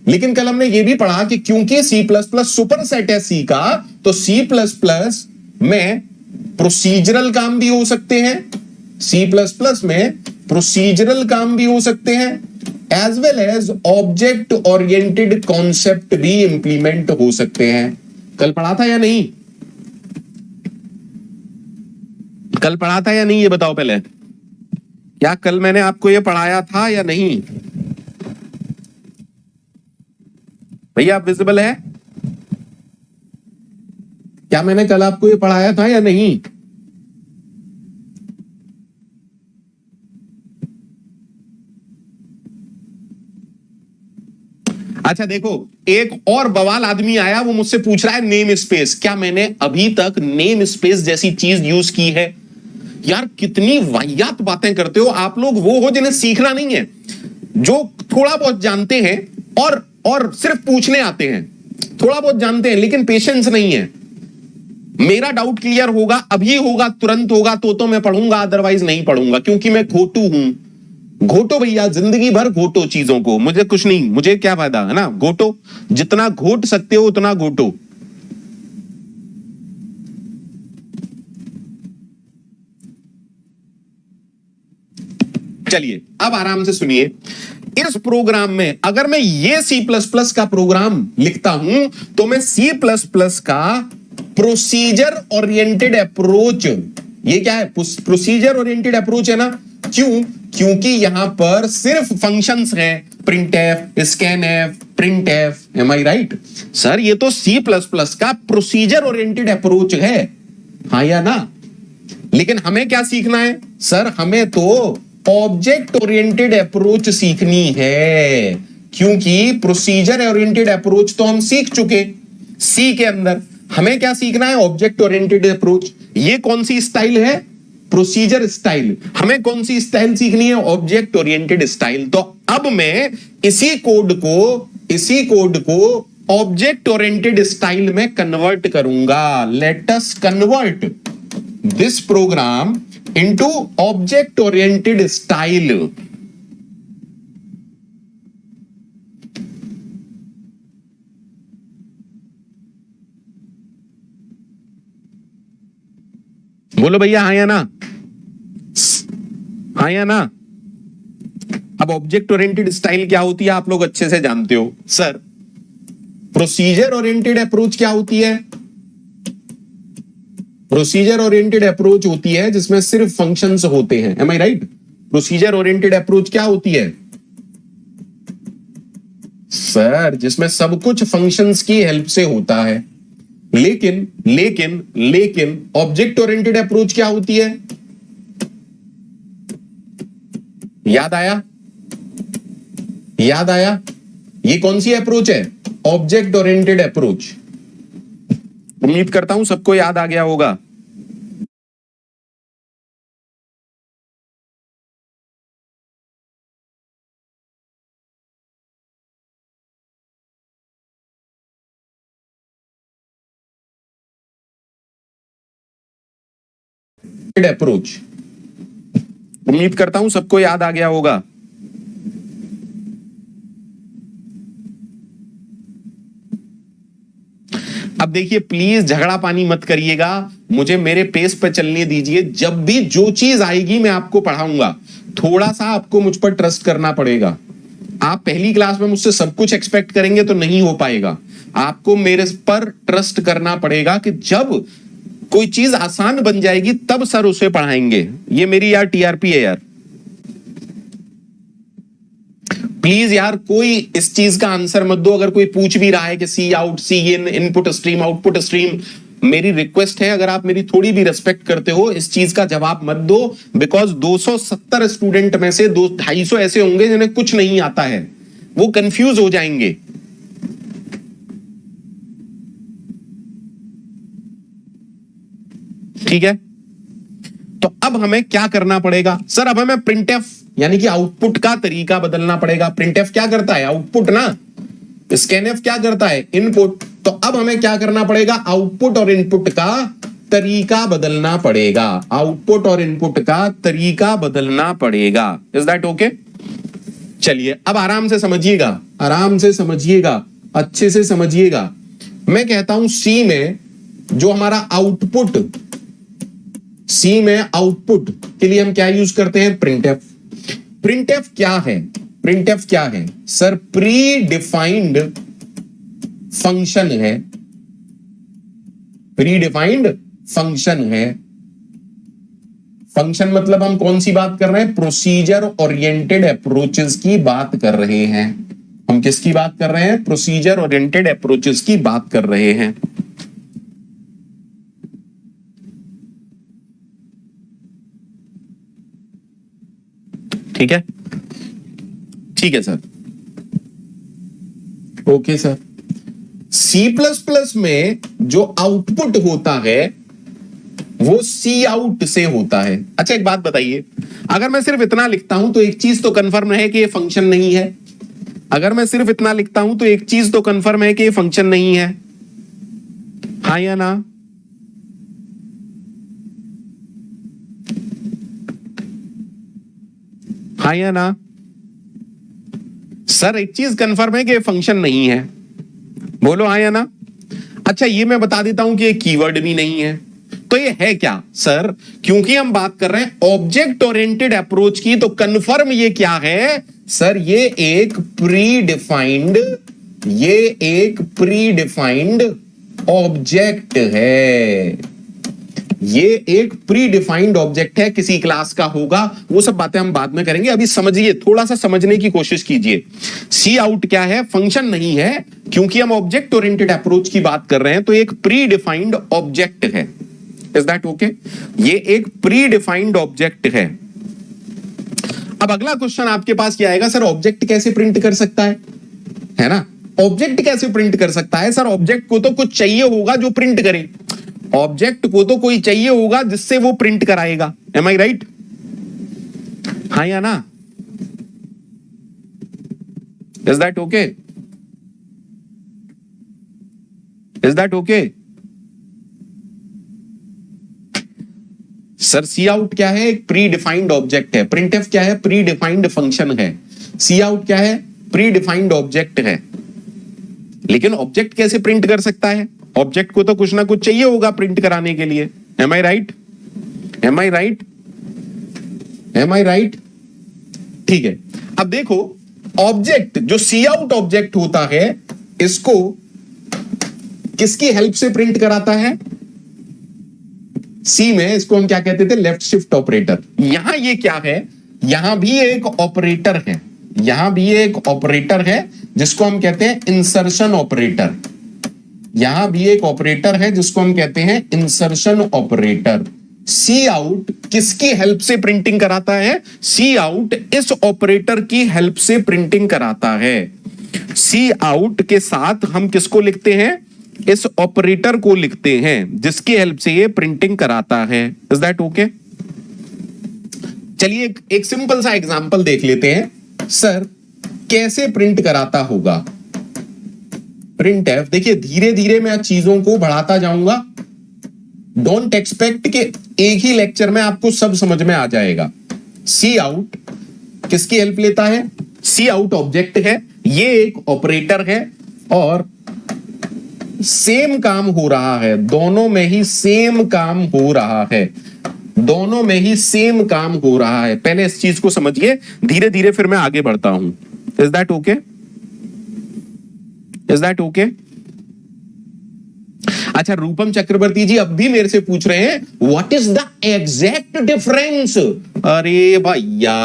लेकिन कल हमने यह भी पढ़ा कि क्योंकि C plus plus superset है सी का, तो सी प्लस प्लस में प्रोसीजरल काम भी हो सकते हैं, सी प्लस प्लस में प्रोसीजरल काम भी हो सकते हैं, as well as object oriented concept भी इंप्लीमेंट हो सकते हैं। कल पढ़ा था या नहीं? कल पढ़ा था या नहीं, ये बताओ पहले। क्या कल मैंने आपको ये पढ़ाया था या नहीं? भैया आप विजिबल है? क्या मैंने कल आपको ये पढ़ाया था या नहीं? अच्छा देखो, एक और बवाल आदमी आया, वो मुझसे पूछ रहा है नेम स्पेस। क्या मैंने अभी तक नेम स्पेस जैसी चीज यूज की है? यार कितनी वाहियात बातें करते हो आप लोग। वो हो जिन्हें सीखना नहीं है, जो थोड़ा बहुत जानते हैं और सिर्फ पूछने आते हैं। थोड़ा बहुत जानते हैं लेकिन पेशेंस नहीं है। मेरा डाउट क्लियर होगा, अभी होगा, तुरंत होगा तो मैं पढ़ूंगा, अदरवाइज नहीं पढ़ूंगा, क्योंकि मैं घोटू हूं। घोटो भैया, जिंदगी भर घोटो चीजों को, मुझे कुछ नहीं, मुझे क्या फायदा है ना। घोटो, जितना घोट सकते हो उतना घोटो। चलिए अब आराम से सुनिए। इस प्रोग्राम में अगर मैं ये सी प्लस प्लस का प्रोग्राम लिखता हूं तो मैं सी प्लस प्लस का प्रोसीजर ओरिएंटेड अप्रोच, ये क्या है? प्रोसीजर ओरिएंटेड अप्रोच है ना। क्यों? क्योंकि यहां पर सिर्फ फंक्शंस हैं, printf, scanf, printf. M I right? Sir ये तो सी प्लस प्लस का प्रोसीजर ओरिएंटेड अप्रोच है, हाँ या ना? लेकिन हमें क्या सीखना है? सर हमें तो ऑब्जेक्ट ओरिएंटेड अप्रोच सीखनी है, क्योंकि प्रोसीजर ओरिएंटेड अप्रोच तो हम सीख चुके सी के अंदर। हमें क्या सीखना है? Object oriented approach. ये कौन सी स्टाइल है? प्रोसीजर स्टाइल, हमें कौन सी स्टाइल सीखनी है? Object oriented style. तो अब मैं इसी कोड को ऑब्जेक्ट ओरिएंटेड स्टाइल में कन्वर्ट करूंगा। Let us convert this programme into object oriented style. बोलो भैया हाँ या ना, हाँ या ना। अब ऑब्जेक्ट ओरिएंटेड स्टाइल क्या होती है आप लोग अच्छे से जानते हो। सर प्रोसीजर ओरिएंटेड अप्रोच क्या होती है? प्रोसीजर ओरिएंटेड अप्रोच होती है जिसमें सिर्फ फंक्शंस होते हैं। M I right? Procedure oriented approach क्या होती है सर? जिसमें सब कुछ फंक्शंस की हेल्प से होता है। लेकिन लेकिन लेकिन ऑब्जेक्ट ओरिएंटेड अप्रोच क्या होती है? याद आया? याद आया? ये कौन सी अप्रोच है? Object oriented approach. उम्मीद करता हूं सबको याद आ गया होगा। अप्रोच, उम्मीद करता हूं सबको याद आ गया होगा। अब देखिए प्लीज झगड़ा पानी मत करिएगा, मुझे मेरे पेस पर चलने दीजिए। जब भी जो चीज आएगी मैं आपको पढ़ाऊंगा। थोड़ा सा आपको मुझ पर ट्रस्ट करना पड़ेगा। आप पहली क्लास में मुझसे सब कुछ एक्सपेक्ट करेंगे तो नहीं हो पाएगा। आपको मेरे पर ट्रस्ट करना पड़ेगा कि जब कोई चीज आसान बन जाएगी तब सर उसे पढ़ाएंगे। ये मेरी यार टीआरपी है यार। प्लीज यार कोई इस चीज का आंसर मत दो। अगर कोई पूछ भी रहा है कि सी आउट सी इन, इनपुट स्ट्रीम आउटपुट स्ट्रीम, मेरी रिक्वेस्ट है अगर आप मेरी थोड़ी भी रिस्पेक्ट करते हो इस चीज का जवाब मत दो। बिकॉज 270 स्टूडेंट में से 250 ऐसे होंगे जिन्हें कुछ नहीं आता है, वो कंफ्यूज हो जाएंगे। ठीक है, तो अब हमें क्या करना पड़ेगा सर? अब हमें प्रिंटएफ यानी कि आउटपुट का तरीका बदलना पड़ेगा। प्रिंटएफ क्या करता है? आउटपुट ना। स्कैनएफ क्या करता है? इनपुट। तो अब हमें क्या करना पड़ेगा? आउटपुट और इनपुट का तरीका बदलना पड़ेगा। आउटपुट और इनपुट का तरीका बदलना पड़ेगा। Is that okay? चलिए अब आराम से समझिएगा, आराम से समझिएगा, अच्छे से समझिएगा। मैं कहता हूं सी में जो हमारा आउटपुट, सी में आउटपुट के लिए हम क्या यूज करते हैं? प्रिंटएफ। प्रिंटएफ क्या है? प्रिंटएफ क्या है सर? प्री डिफाइंड फंक्शन है। प्री डिफाइंड फंक्शन है। फंक्शन मतलब हम कौन सी बात कर रहे हैं? प्रोसीजर ओरिएंटेड अप्रोचेस की बात कर रहे हैं। हम किसकी बात कर रहे हैं? प्रोसीजर ओरिएंटेड अप्रोचेस की बात कर रहे हैं। ठीक है, ठीक है सर, ओके सर। C++ में जो आउटपुट होता है वो सी आउट से होता है। अच्छा एक बात बताइए, अगर मैं सिर्फ इतना लिखता हूं तो एक चीज तो कंफर्म है कि ये फंक्शन नहीं है। अगर मैं सिर्फ इतना लिखता हूं तो एक चीज तो कंफर्म है कि ये फंक्शन नहीं है। हाँ या ना? हाँ या ना? सर एक चीज कंफर्म है कि ये फंक्शन नहीं है। बोलो हाँ या ना? अच्छा ये मैं बता देता हूं कि ये कीवर्ड भी नहीं है। तो ये है क्या सर? क्योंकि हम बात कर रहे हैं ऑब्जेक्ट ओरिएंटेड अप्रोच की, तो कंफर्म ये क्या है सर? ये एक प्री डिफाइंड ऑब्जेक्ट है। ये एक प्री डिफाइंड ऑब्जेक्ट है, किसी क्लास का होगा। वो सब बातें हम बाद में करेंगे, अभी समझिए, थोड़ा सा समझने की कोशिश कीजिए। सी आउट क्या है? फंक्शन नहीं है, क्योंकि हम ऑब्जेक्ट ओरिएंटेड अप्रोच की बात कर रहे हैं, तो एक प्री डिफाइंड ऑब्जेक्ट है। Is that okay? ये एक प्री डिफाइंड ऑब्जेक्ट है। अब अगला क्वेश्चन आपके पास क्या आएगा? सर ऑब्जेक्ट कैसे प्रिंट कर सकता है ना? ऑब्जेक्ट कैसे प्रिंट कर सकता है सर? ऑब्जेक्ट को तो कुछ चाहिए होगा जो प्रिंट करे। ऑब्जेक्ट को तो कोई चाहिए होगा जिससे वो प्रिंट कराएगा। Am I right? हाँ या ना? Is that okay? Is that okay? Sir cout क्या है? एक प्री डिफाइंड ऑब्जेक्ट है। प्रिंटफ क्या है? प्री डिफाइंड फंक्शन है। सी आउट क्या है? प्री डिफाइंड ऑब्जेक्ट है। लेकिन ऑब्जेक्ट कैसे प्रिंट कर सकता है? ऑब्जेक्ट को तो कुछ ना कुछ चाहिए होगा प्रिंट कराने के लिए। M I right? M I right? M I right? ठीक है, अब देखो ऑब्जेक्ट जो सी आउट ऑब्जेक्ट होता है इसको किसकी हेल्प से प्रिंट कराता है? सी में इसको हम क्या कहते थे? Left shift operator. यहां ये क्या है? यहां भी एक ऑपरेटर है, यहां भी एक ऑपरेटर है जिसको हम कहते हैं इंसर्शन ऑपरेटर। यहां भी एक ऑपरेटर है जिसको हम कहते हैं इंसर्शन ऑपरेटर। सी आउट किसकी हेल्प से प्रिंटिंग कराता है? सी आउट इस ऑपरेटर की हेल्प से प्रिंटिंग कराता है। सी आउट के साथ हम किसको लिखते हैं? इस ऑपरेटर को लिखते हैं जिसकी हेल्प से ये प्रिंटिंग कराता है। Is that okay? चलिए एक सिंपल सा एग्जांपल देख लेते हैं। सर कैसे प्रिंट कराता होगा? प्रिंट एफ, देखिए धीरे धीरे मैं चीजों को बढ़ाता जाऊंगा। डोंट एक्सपेक्ट कि एक ही लेक्चर में आपको सब समझ में आ जाएगा। सी आउट किसकी हेल्प लेता है? सी आउट ऑब्जेक्ट है, ये एक ऑपरेटर है और सेम काम हो रहा है, दोनों में ही सेम काम हो रहा है, दोनों में ही सेम काम हो रहा है। पहले इस चीज को समझिए, धीरे धीरे फिर मैं आगे बढ़ता हूं। Is that okay? Is that okay? अच्छा, रूपम चक्रवर्ती जी अब भी मेरे से पूछ रहे हैं what is the exact difference. अरे भैया,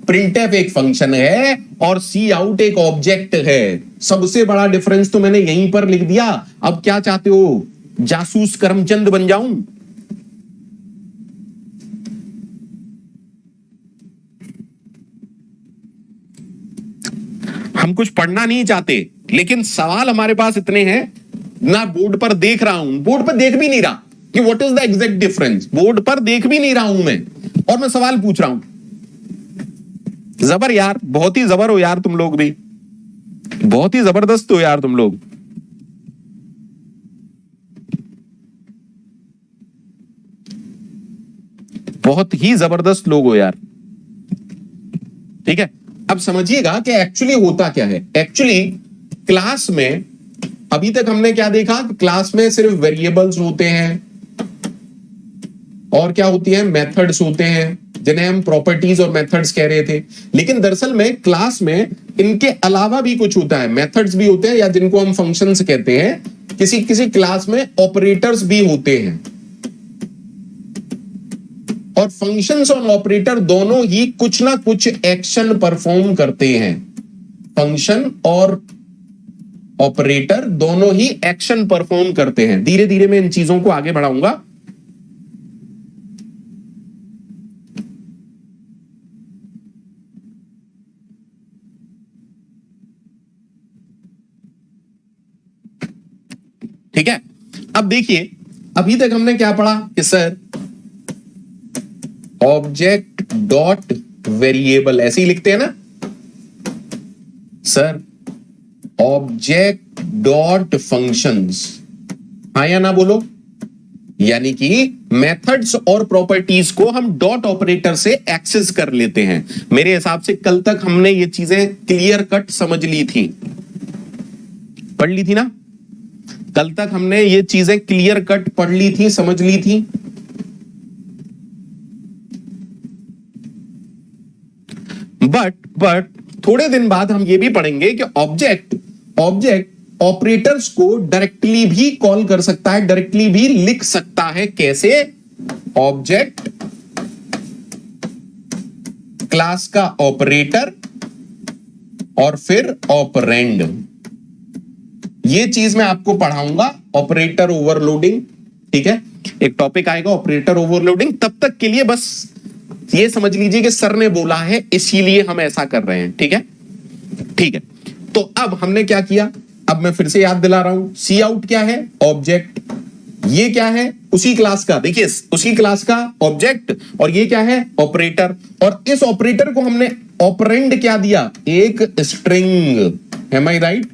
प्रिंटफ एक फंक्शन है और सी आउट एक ऑब्जेक्ट है। सबसे बड़ा डिफरेंस तो मैंने यहीं पर लिख दिया। अब क्या चाहते हो, जासूस करमचंद बन जाऊं? हम कुछ पढ़ना नहीं चाहते, लेकिन सवाल हमारे पास इतने हैं ना। बोर्ड पर देख रहा हूं, बोर्ड पर देख भी नहीं रहा कि what is the exact difference. Board पर देख भी नहीं रहा हूं मैं, और मैं सवाल पूछ रहा हूं। जबर यार, बहुत ही जबर हो यार तुम लोग भी, बहुत ही जबरदस्त हो यार तुम लोग। बहुत ही जबरदस्त लोग हो यार। ठीक है, अब समझिएगा कि एक्चुअली होता क्या है। एक्चुअली क्लास में अभी तक हमने क्या देखा? क्लास में सिर्फ वेरिएबल्स होते हैं और क्या होती है? मेथड्स होते हैं, जिन्हें हम प्रॉपर्टीज और मेथड्स कह रहे थे। लेकिन दरअसल में क्लास में इनके अलावा भी कुछ होता है, मेथड्स भी होते हैं, या जिनको हम फंक्शंस कहते हैं। किसी किसी क्लास में ऑपरेटर्स भी होते हैं, और फंक्शंस और ऑपरेटर दोनों ही कुछ ना कुछ एक्शन परफॉर्म करते हैं। फंक्शन और ऑपरेटर दोनों ही एक्शन परफॉर्म करते हैं। धीरे धीरे मैं इन चीजों को आगे बढ़ाऊंगा। ठीक है, अब देखिए अभी तक हमने क्या पढ़ा कि सर ऑब्जेक्ट डॉट वेरिएबल ऐसे ही लिखते हैं ना सर, ऑब्जेक्ट डॉट फंक्शंस, हाँ या ना बोलो। यानी कि मेथड्स और प्रॉपर्टीज को हम डॉट ऑपरेटर से एक्सेस कर लेते हैं। मेरे हिसाब से कल तक हमने ये चीजें क्लियर कट समझ ली थी, पढ़ ली थी ना। कल तक हमने ये चीजें क्लियर कट पढ़ ली थी, समझ ली थी। बट थोड़े दिन बाद हम ये भी पढ़ेंगे कि ऑब्जेक्ट ऑपरेटर्स को डायरेक्टली भी कॉल कर सकता है, डायरेक्टली भी लिख सकता है। कैसे? ऑब्जेक्ट क्लास का ऑपरेटर और फिर ऑपरेंड। ये चीज मैं आपको पढ़ाऊंगा, ऑपरेटर ओवरलोडिंग। ठीक है, एक टॉपिक आएगा ऑपरेटर ओवरलोडिंग। तब तक के लिए बस ये समझ लीजिए कि सर ने बोला है इसीलिए हम ऐसा कर रहे हैं। ठीक है, ठीक है। तो अब हमने क्या किया, अब मैं फिर से याद दिला रहा हूं। सी आउट क्या है? ऑब्जेक्ट। ये क्या है? उसी क्लास का, देखिए उसी क्लास का ऑब्जेक्ट, और ये क्या है? ऑपरेटर। और इस ऑपरेटर को हमने ऑपरेंड क्या दिया? एक स्ट्रिंग। M I right?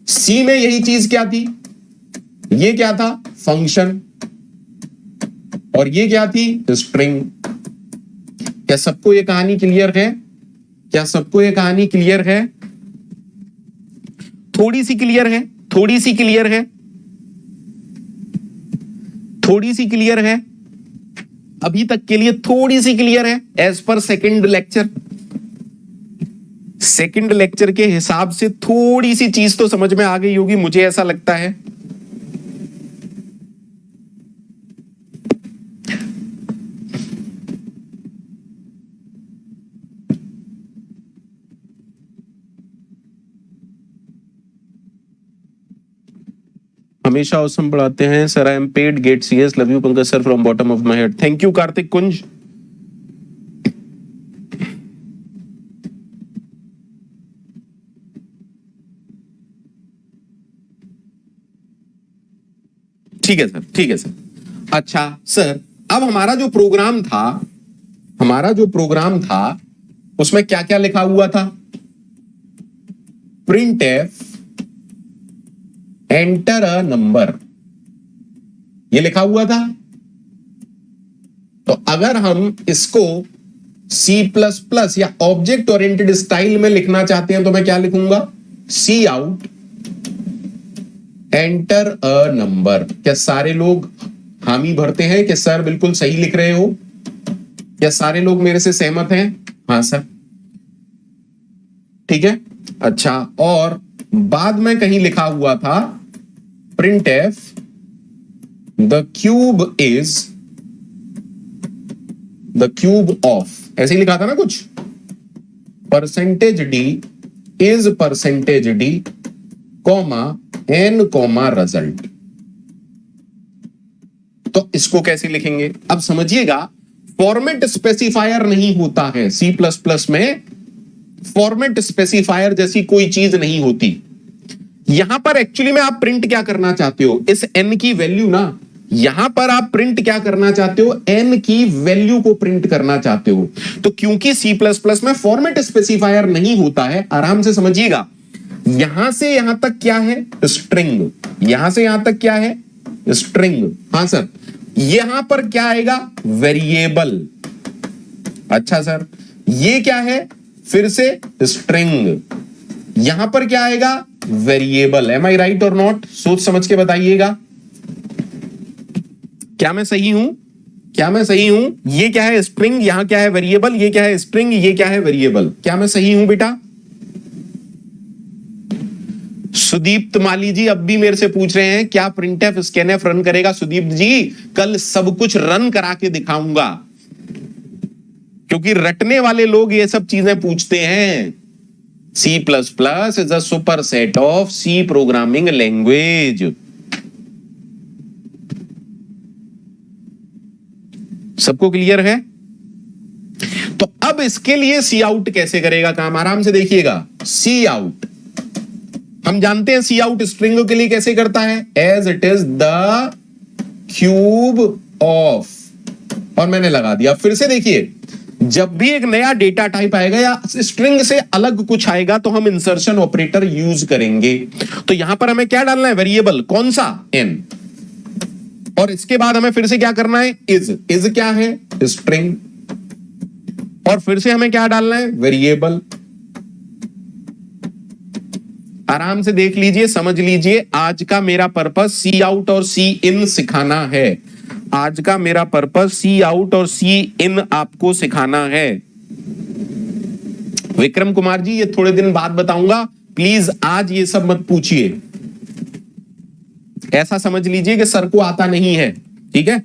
सी में यही चीज क्या थी? ये क्या था? फंक्शन। और ये क्या थी? स्ट्रिंग। क्या सबको ये कहानी क्लियर है? क्या सबको ये कहानी क्लियर है? थोड़ी सी क्लियर है? थोड़ी सी क्लियर है? थोड़ी सी क्लियर है? अभी तक के लिए थोड़ी सी क्लियर है? As per second lecture, second lecture के हिसाब से थोड़ी सी चीज तो समझ में आ गई होगी, मुझे ऐसा लगता है। हमेशा औसम पढ़ाते हैं sir. I am paid, GATE CS, love you Pankaj sir from bottom of my heart. Thank you Kartik Kunj. ठीक है सर, ठीक है सर। अच्छा सर, अब हमारा जो प्रोग्राम था, हमारा जो प्रोग्राम था उसमें क्या क्या लिखा हुआ था? Print f enter a number, ये लिखा हुआ था। तो अगर हम इसको C++ या ऑब्जेक्ट ओरिएंटेड स्टाइल में लिखना चाहते हैं तो मैं क्या लिखूंगा? सी आउट एंटर अ नंबर। क्या सारे लोग हामी भरते हैं कि सर बिल्कुल सही लिख रहे हो? क्या सारे लोग मेरे से सहमत हैं? हाँ सर, ठीक है। अच्छा, और बाद में कहीं लिखा हुआ था print F the cube is the cube of, ऐसे ही लिखा था ना कुछ? Percentage d is percentage d comma n comma result. तो इसको कैसे लिखेंगे? अब समझिएगा, फॉर्मेट स्पेसिफायर नहीं होता है C++ में। फॉर्मेट स्पेसिफायर जैसी कोई चीज नहीं होती। यहां पर एक्चुअली में आप प्रिंट क्या करना चाहते हो? इस n की वैल्यू ना, यहां पर आप प्रिंट क्या करना चाहते हो? n की वैल्यू को प्रिंट करना चाहते हो। तो क्योंकि C++ में फॉर्मेट स्पेसिफायर नहीं होता है, आराम से समझिएगा, यहां से यहां तक क्या है? स्ट्रिंग। यहां से यहां तक क्या है? स्ट्रिंग। हाँ सर, यहां पर क्या आएगा? वेरिएबल। अच्छा सर, ये क्या है? फिर से स्ट्रिंग। यहां पर क्या आएगा? Variable. M I right or not? सोच समझ के बताइएगा, क्या मैं सही हूं? क्या मैं सही हूं? ये क्या है? स्ट्रिंग। यहां क्या है? वेरिएबल। ये क्या है? स्ट्रिंग। ये क्या है? वेरिएबल। क्या मैं सही हूं बेटा? सुदीप्त माली जी अब भी मेरे से पूछ रहे हैं क्या प्रिंटएफ स्कैनएफ रन करेगा? सुदीप्त जी, कल सब कुछ रन करा के दिखाऊंगा, क्योंकि रटने वाले लोग ये सब चीजें पूछते हैं। C++ is a superset of C programming language. सबको क्लियर है? तो अब इसके लिए सी आउट कैसे करेगा काम? आराम से देखिएगा। सी आउट हम जानते हैं, सी आउट स्ट्रिंग के लिए कैसे करता है? As it is the cube of, और मैंने लगा दिया। फिर से देखिए, जब भी एक नया डेटा टाइप आएगा या स्ट्रिंग से अलग कुछ आएगा तो हम इंसर्शन ऑपरेटर यूज करेंगे। तो यहां पर हमें क्या डालना है? वेरिएबल। कौन सा? n। और इसके बाद हमें फिर से क्या करना है? इज। इज क्या है? स्ट्रिंग। और फिर से हमें क्या डालना है? वेरिएबल। आराम से देख लीजिए, समझ लीजिए। आज का मेरा पर्पस सी आउट और सी इन सिखाना है। आज का मेरा पर्पस सी आउट और सी इन आपको सिखाना है। विक्रम कुमार जी, ये थोड़े दिन बाद बताऊंगा, प्लीज आज ये सब मत पूछिए। ऐसा समझ लीजिए कि सर को आता नहीं है, ठीक है?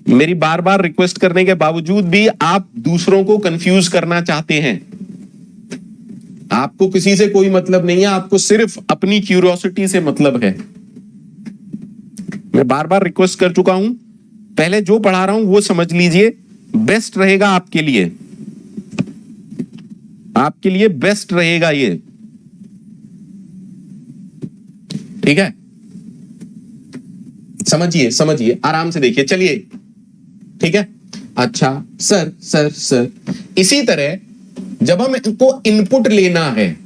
मेरी बार बार रिक्वेस्ट करने के बावजूद भी आप दूसरों को कंफ्यूज करना चाहते हैं। आपको किसी से कोई मतलब नहीं है, आपको सिर्फ अपनी क्यूरियोसिटी से मतलब है। मैं बार बार रिक्वेस्ट कर चुका हूं, पहले जो पढ़ा रहा हूं वो समझ लीजिए, बेस्ट रहेगा आपके लिए। आपके लिए बेस्ट रहेगा ये। ठीक है, समझिए समझिए, आराम से देखिए, चलिए ठीक है। अच्छा सर सर सर, इसी तरह जब हम इनको इनपुट लेना है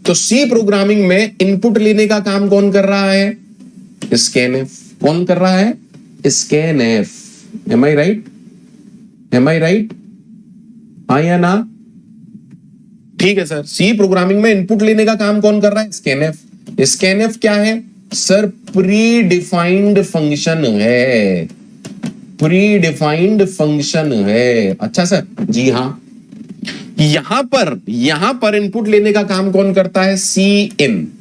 तो सी प्रोग्रामिंग में इनपुट लेने का काम कौन कर रहा है? स्कैनएफ। कौन कर रहा है? Scanf. M I right? M I right? हाँ या ना? ठीक है सर, सी प्रोग्रामिंग में इनपुट लेने का काम कौन कर रहा है? स्कैनएफ। स्कैनएफ क्या है सर? प्री डिफाइंड फंक्शन है, प्री डिफाइंड फंक्शन है। अच्छा सर, जी हाँ। यहां पर इनपुट लेने का काम कौन करता है? सी इन।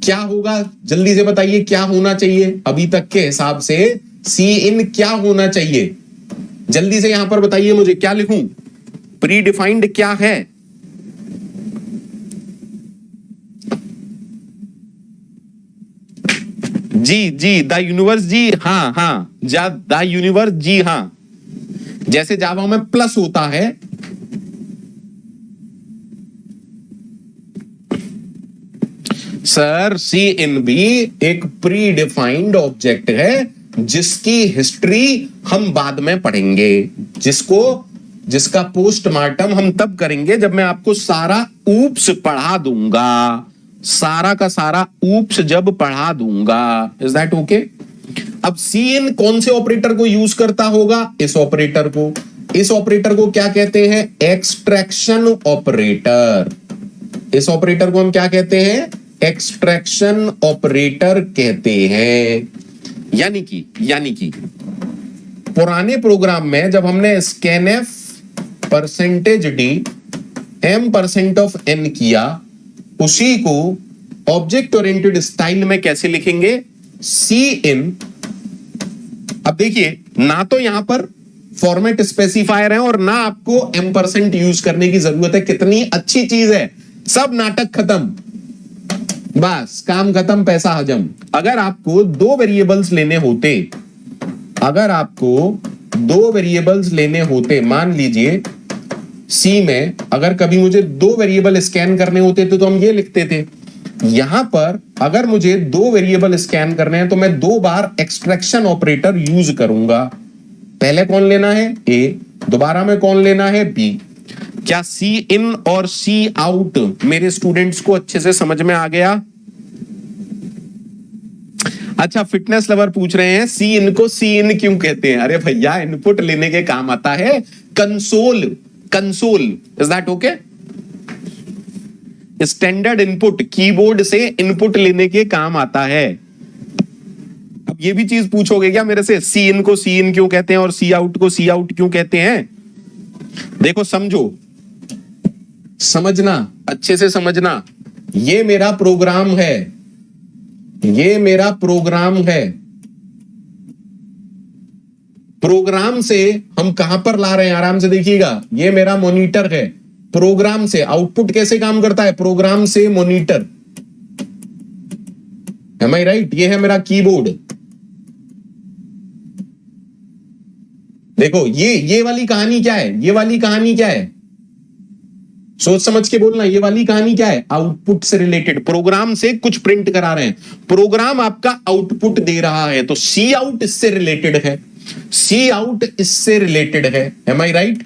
क्या होगा जल्दी से बताइए, क्या होना चाहिए अभी तक के हिसाब से? सी इन क्या होना चाहिए जल्दी से यहां पर बताइए मुझे, क्या लिखूं? प्री डिफाइंड क्या है? जी जी, द यूनिवर्स, जी हाँ हाँ, द यूनिवर्स, जी हाँ। जैसे जावा में प्लस होता है, सर सी इन भी एक प्री डिफाइंड ऑब्जेक्ट है जिसकी हिस्ट्री हम बाद में पढ़ेंगे, जिसका पोस्टमार्टम हम तब करेंगे जब मैं आपको सारा ऊप्स पढ़ा दूंगा, सारा का सारा ऊप्स जब पढ़ा दूंगा। Is that okay? अब सी इन कौन से ऑपरेटर को यूज करता होगा? इस ऑपरेटर को। इस ऑपरेटर को क्या कहते हैं? Extraction operator. इस ऑपरेटर को हम क्या कहते हैं? एक्सट्रैक्शन ऑपरेटर कहते हैं। यानी कि पुराने प्रोग्राम में जब हमने scanf %d m% of n किया, उसी को ऑब्जेक्ट ओरिएंटेड स्टाइल में कैसे लिखेंगे? सी इन। अब देखिए, ना तो यहां पर फॉर्मेट स्पेसिफायर है और ना आपको m% यूज करने की जरूरत है। कितनी अच्छी चीज है, सब नाटक खत्म, बस काम खत्म, पैसा हजम। अगर आपको दो वेरिएबल्स लेने होते, मान लीजिए सी में अगर कभी मुझे दो वेरिएबल स्कैन करने होते तो हम ये लिखते थे। यहां पर अगर मुझे दो वेरिएबल स्कैन करने हैं तो मैं दो बार एक्सट्रैक्शन ऑपरेटर यूज करूंगा। पहले कौन लेना है? ए, दोबारा में कौन लेना है? बी। क्या सी इन और सी आउट मेरे स्टूडेंट्स को अच्छे से समझ में आ गया? अच्छा, फिटनेस लवर पूछ रहे हैं सी इन को सी इन क्यों कहते हैं? अरे भैया, इनपुट लेने के काम आता है console. Is that okay? Standard input, keyboard से इनपुट लेने के काम आता है। अब ये भी चीज पूछोगे क्या मेरे से, सी इन को सी इन क्यों कहते हैं और सी आउट को सी आउट क्यों कहते हैं? देखो, समझना, अच्छे से समझना। ये मेरा प्रोग्राम है, प्रोग्राम से हम कहां पर ला रहे हैं, आराम से देखिएगा। ये मेरा मॉनिटर है, प्रोग्राम से आउटपुट कैसे काम करता है? प्रोग्राम से मॉनिटर। M I right? ये है मेरा कीबोर्ड। देखो, ये वाली कहानी क्या है? सोच समझ के बोलना, ये वाली कहानी क्या है? आउटपुट से रिलेटेड, प्रोग्राम से कुछ प्रिंट करा रहे हैं, प्रोग्राम आपका आउटपुट दे रहा है, तो सी आउट इससे रिलेटेड है। M I right?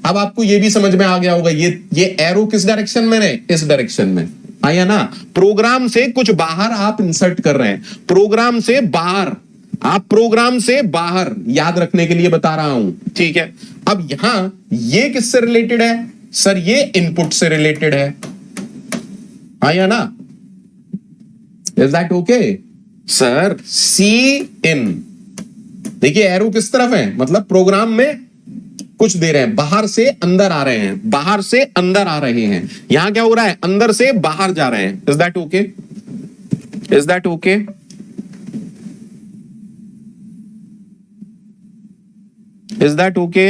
अब आपको ये भी समझ में आ गया होगा, ये एरो किस डायरेक्शन में है? इस डायरेक्शन में। आया ना? प्रोग्राम से कुछ बाहर आप इंसर्ट कर रहे हैं, प्रोग्राम से बाहर याद रखने के लिए बता रहा हूं, ठीक है? अब यहां ये किससे रिलेटेड है? सर ये इनपुट से रिलेटेड है। आया ना? Is that okay? Sir C इन, देखिए एरो किस तरफ है, मतलब प्रोग्राम में कुछ दे रहे हैं, बाहर से अंदर आ रहे हैं, यहां क्या हो रहा है? अंदर से बाहर जा रहे हैं। Is that okay?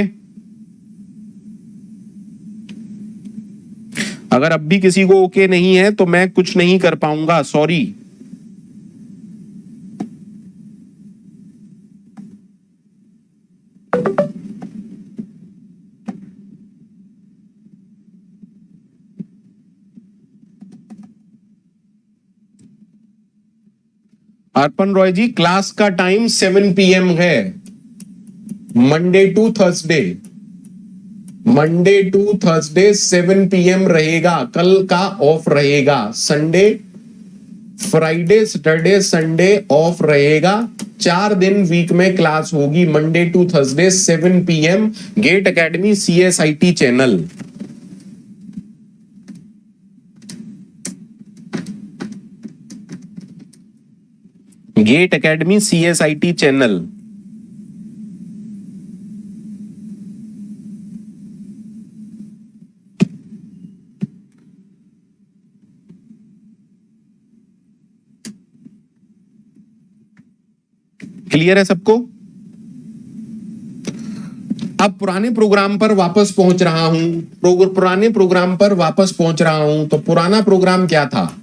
अगर अब भी किसी को ओके नहीं है तो मैं कुछ नहीं कर पाऊंगा, सॉरी। अर्पण रॉय जी, क्लास का टाइम 7 PM है, Monday to Thursday, Monday to Thursday 7 PM रहेगा, कल का ऑफ रहेगा, Sunday Friday Saturday Sunday off रहेगा, 4 दिन वीक में क्लास होगी, Monday to Thursday 7 PM, gate academy CSIT channel. Gate academy CSIT channel. Clear है सबको? अब पुराने प्रोग्राम पर वापस पहुंच रहा हूं, पुराने प्रोग्राम पर वापस पहुंच रहा हूं। तो पुराना प्रोग्राम क्या था?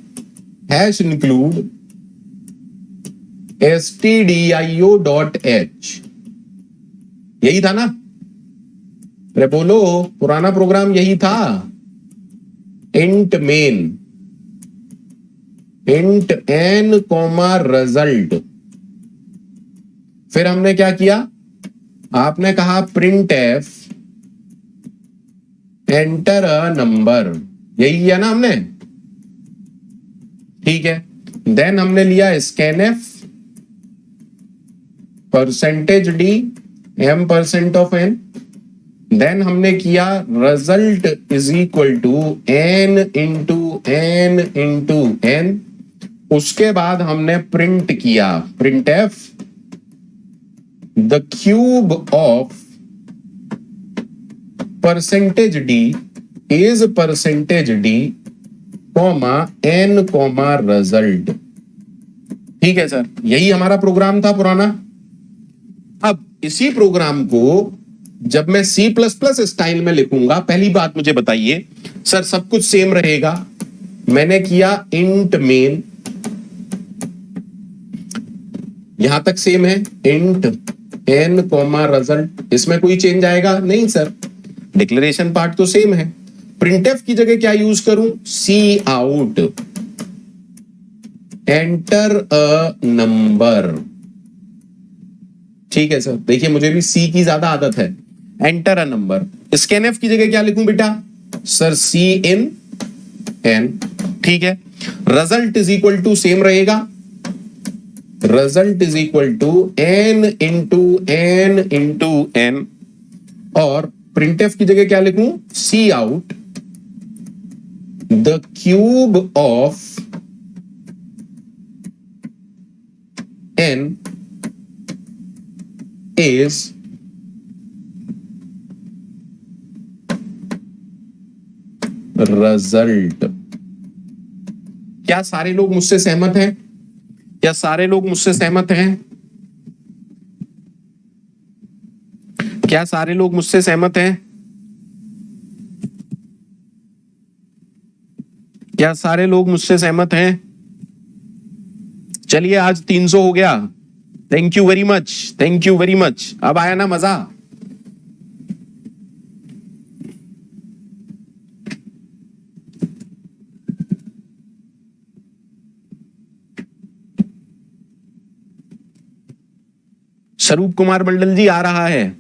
हैश इंक्लूड stdio.h, यही था ना? अरे बोलो, पुराना प्रोग्राम यही था। Int main, int n comma result. फिर हमने क्या किया? आपने कहा print f enter a number, यही किया ना हमने? ठीक है। देन हमने लिया scan f percentage d m%(n). Then हमने किया result is equal to n into n into n। उसके बाद हमने प्रिंट किया print F the cube of percentage d is percentage d comma n comma result. ठीक है सर, यही हमारा प्रोग्राम था पुराना। अब इसी प्रोग्राम को जब मैं C++ स्टाइल में लिखूंगा, पहली बात मुझे बताइए सर, सब कुछ सेम रहेगा। मैंने किया इंट मेन, यहां तक सेम है, इंट n कॉमा रिजल्ट, इसमें कोई चेंज आएगा नहीं सर। डिक्लेरेशन पार्ट तो सेम है। प्रिंटफ की जगह क्या यूज करूं? सी आउट एंटर अ नंबर। ठीक है सर, देखिए मुझे भी सी की ज्यादा आदत है। Enter a number. स्कैनएफ की जगह क्या लिखूं बेटा? Sir C in N. ठीक है। Result is equal to same रहेगा, result is equal to n into n into n। और प्रिंटफ की जगह क्या लिखूं? C out the cube of n is result। क्या सारे लोग मुझसे सहमत हैं? क्या सारे लोग मुझसे सहमत हैं? क्या सारे लोग मुझसे सहमत हैं? क्या सारे लोग मुझसे सहमत हैं? चलिए, आज 300 हो गया। Thank you very much, thank you very much. अब आया ना मजा? स्वरूप कुमार मंडल जी आ रहा है।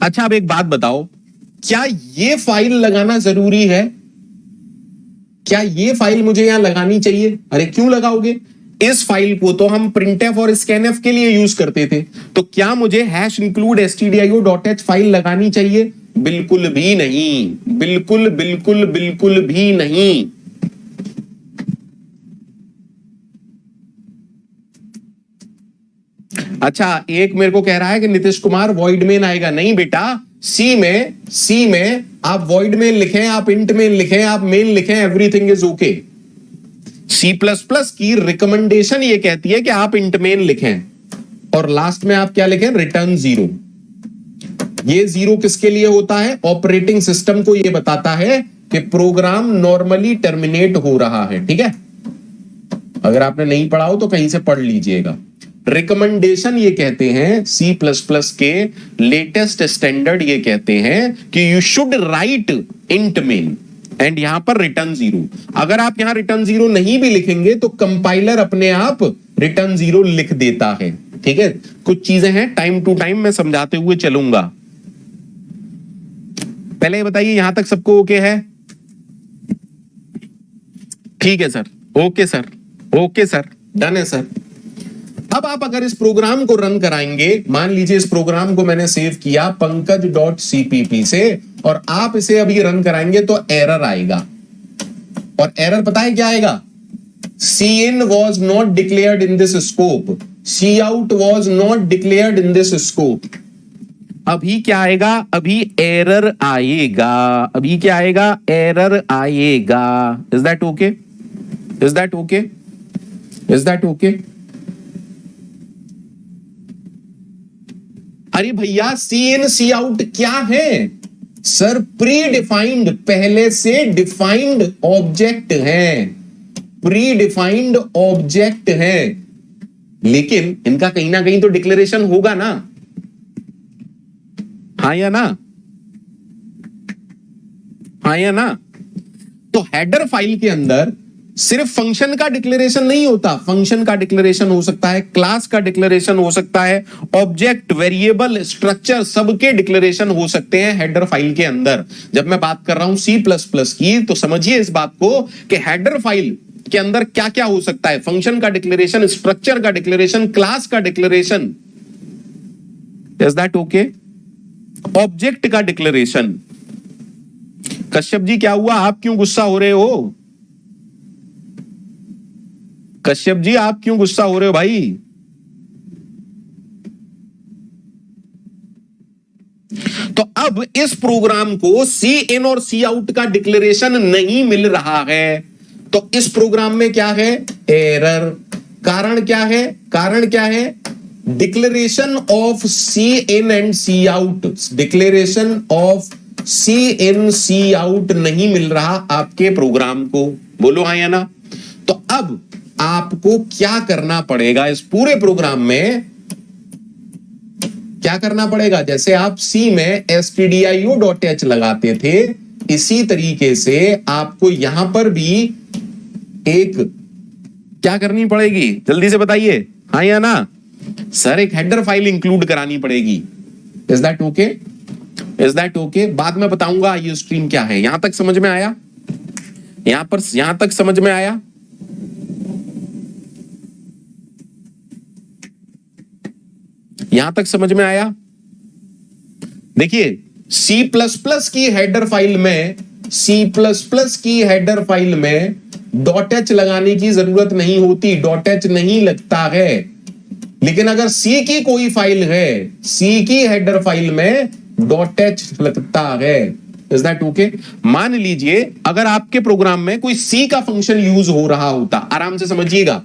अच्छा, अब एक बात बताओ, क्या ये फाइल लगाना जरूरी है? क्या ये फाइल मुझे यहां लगानी चाहिए? अरे क्यों लगाओगे? इस फाइल को तो हम प्रिंटफ और स्कैनफ के लिए यूज करते थे, तो क्या मुझे हैश इंक्लूड stdio.h फाइल लगानी चाहिए? बिल्कुल भी नहीं, बिल्कुल बिल्कुल बिल्कुल भी नहीं। अच्छा, एक मेरे को कह रहा है कि नीतीश कुमार वॉइड मेन आएगा। नहीं बेटा, सी में आप वॉइड मेन लिखें, आप इंट मेन लिखें, आप मेन लिखें, एवरीथिंग इज ओके। C++ की रिकमेंडेशन ये कहती है कि आप इंट मेन लिखें और लास्ट में आप क्या लिखें? रिटर्न 0। ये 0 किसके लिए होता है? ऑपरेटिंग सिस्टम को ये बताता है कि प्रोग्राम नॉर्मली टर्मिनेट हो रहा है। ठीक है, अगर आपने नहीं पढ़ा हो तो कहीं से पढ़ लीजिएगा। रिकमेंडेशन ये कहते हैं, सी प्लस प्लस के लेटेस्ट स्टैंडर्ड ये कहते हैं कि you should write int main and यहां पर रिटर्न 0। अगर आप यहां रिटर्न 0 नहीं भी लिखेंगे तो कंपाइलर अपने आप रिटर्न 0 लिख देता है। ठीक है, कुछ चीजें हैं टाइम टू टाइम मैं समझाते हुए चलूंगा। पहले ये बताइए यहां तक सबको ओके है? ठीक है sir, okay sir, okay sir, done है सर। अब आप अगर इस प्रोग्राम को रन कराएंगे, मान लीजिए इस प्रोग्राम को मैंने सेव किया pankaj.cpp से और आप इसे अभी रन कराएंगे तो एरर आएगा। और एरर पता है क्या आएगा? cin was not declared in this scope, cout was not declared in this scope। अभी क्या आएगा? अभी एरर आएगा। अभी क्या आएगा? एरर आएगा। Is that okay? Is that okay? Is that okay? अरे भैया सी इन सी आउट क्या है सर? प्री डिफाइंड, पहले से डिफाइंड ऑब्जेक्ट है, प्री डिफाइंड ऑब्जेक्ट है। लेकिन इनका कहीं ना कहीं तो डिक्लेरेशन होगा ना, हाँ या ना? हाँ या ना? तो हेडर फाइल के अंदर सिर्फ फंक्शन का डिक्लेरेशन नहीं होता, फंक्शन का डिक्लेरेशन हो सकता है, क्लास का डिक्लेरेशन हो सकता है, ऑब्जेक्ट, वेरिएबल, स्ट्रक्चर, सबके डिक्लेरेशन हो सकते हैं हेडर फाइल के अंदर। जब मैं बात कर रहा हूं सी प्लस प्लस की तो समझिए इस बात को कि हेडर फाइल के अंदर क्या क्या हो सकता है। फंक्शन का डिक्लेरेशन, स्ट्रक्चर का डिक्लेरेशन, क्लास का declaration, is that okay? Object का डिक्लेरेशन। कश्यप जी क्या हुआ, आप क्यों गुस्सा हो रहे हो? कश्यप जी आप क्यों गुस्सा हो रहे हो भाई? तो अब इस प्रोग्राम को सी इन और सी आउट का डिक्लेरेशन नहीं मिल रहा है, तो इस प्रोग्राम में क्या है? एरर। कारण क्या है? कारण क्या है? Declaration of C in and C out, declaration of C in cout नहीं मिल रहा आपके प्रोग्राम को। बोलो हाँ या ना? तो अब आपको क्या करना पड़ेगा इस पूरे प्रोग्राम में? क्या करना पड़ेगा? जैसे आप सी में stdio.h लगाते थे, इसी तरीके से आपको यहां पर भी एक क्या करनी पड़ेगी? जल्दी से बताइए, हाँ या ना? सर एक हेडर फाइल इंक्लूड करानी पड़ेगी। Is that okay? Is that okay? बाद में बताऊंगा आईओ स्ट्रीम क्या है। यहां तक समझ में आया? यहां तक समझ में आया? यहां तक समझ में आया? देखिए सी प्लस प्लस की हेडर फाइल में, सी प्लस प्लस की हेडर फाइल में डॉट एच लगाने की जरूरत नहीं होती, डॉट एच नहीं लगता है। लेकिन अगर सी की कोई फाइल है, सी की हेडर फाइल में डॉट एच लगता है। Is that okay? मान लीजिए अगर आपके प्रोग्राम में कोई सी का फंक्शन यूज हो रहा होता, आराम से समझिएगा।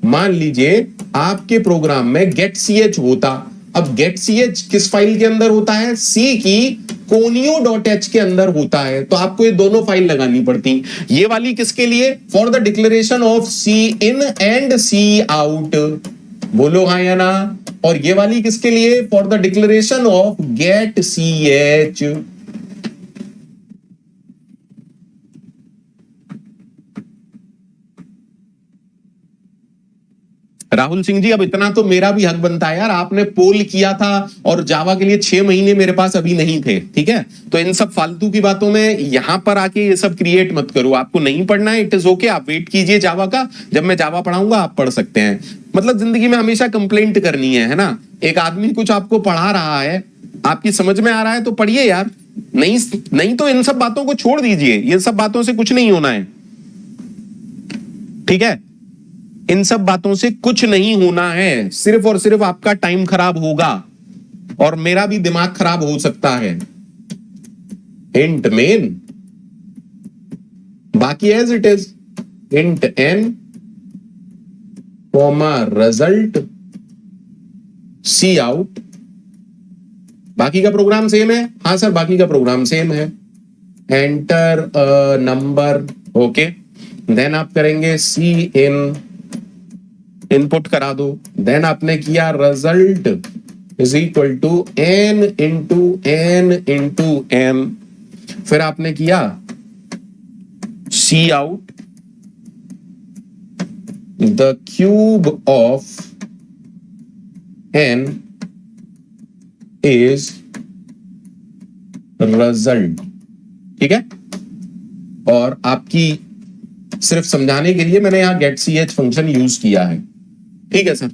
मान लीजिए आपके प्रोग्राम में गेट सी एच होता। अब गेट सी एच किस फाइल के अंदर होता है? सी की conio.h के अंदर होता है। तो आपको ये दोनों फाइल लगानी पड़ती। ये वाली किसके लिए? For the declaration of C in and C out. बोलो हाँ या ना? और ये वाली किसके लिए? For the declaration of get C H. Rahul Singh ji अब इतना तो मेरा भी हक बनता है यार, आपने पोल किया था और जावा के लिए 6 महीने मेरे पास अभी नहीं थे। ठीक है, तो इन सब फालतू की बातों में यहां पर आके ये सब क्रिएट मत करो। आपको नहीं पढ़ना है, इट इज ओके, आप वेट कीजिए जावा का। जब मैं जावा पढ़ाऊंगा आप पढ़ सकते हैं। मतलब जिंदगी में हमेशा कंप्लेंट करनी है ना? एक आदमी कुछ आपको पढ़ा रहा है, आपकी समझ में आ रहा है तो पढ़िए यार, नहीं तो इन सब बातों को छोड़ दीजिए। ये सब बातों से कुछ नहीं होना है। ठीक है, इन सब बातों से कुछ नहीं होना है, सिर्फ और सिर्फ आपका टाइम खराब होगा और मेरा भी दिमाग खराब हो सकता है। इंट मेन बाकी as it is, int n comma result cout. बाकी का प्रोग्राम सेम है? हाँ सर बाकी का प्रोग्राम सेम है। Enter number, okay. देन आप करेंगे सी इन इनपुट करा दो, देन आपने किया result is equal to n into n, फिर आपने किया C out the cube of n is result. ठीक है, और आपकी सिर्फ समझाने के लिए मैंने यहां get C H function use किया है। ठीक है sir.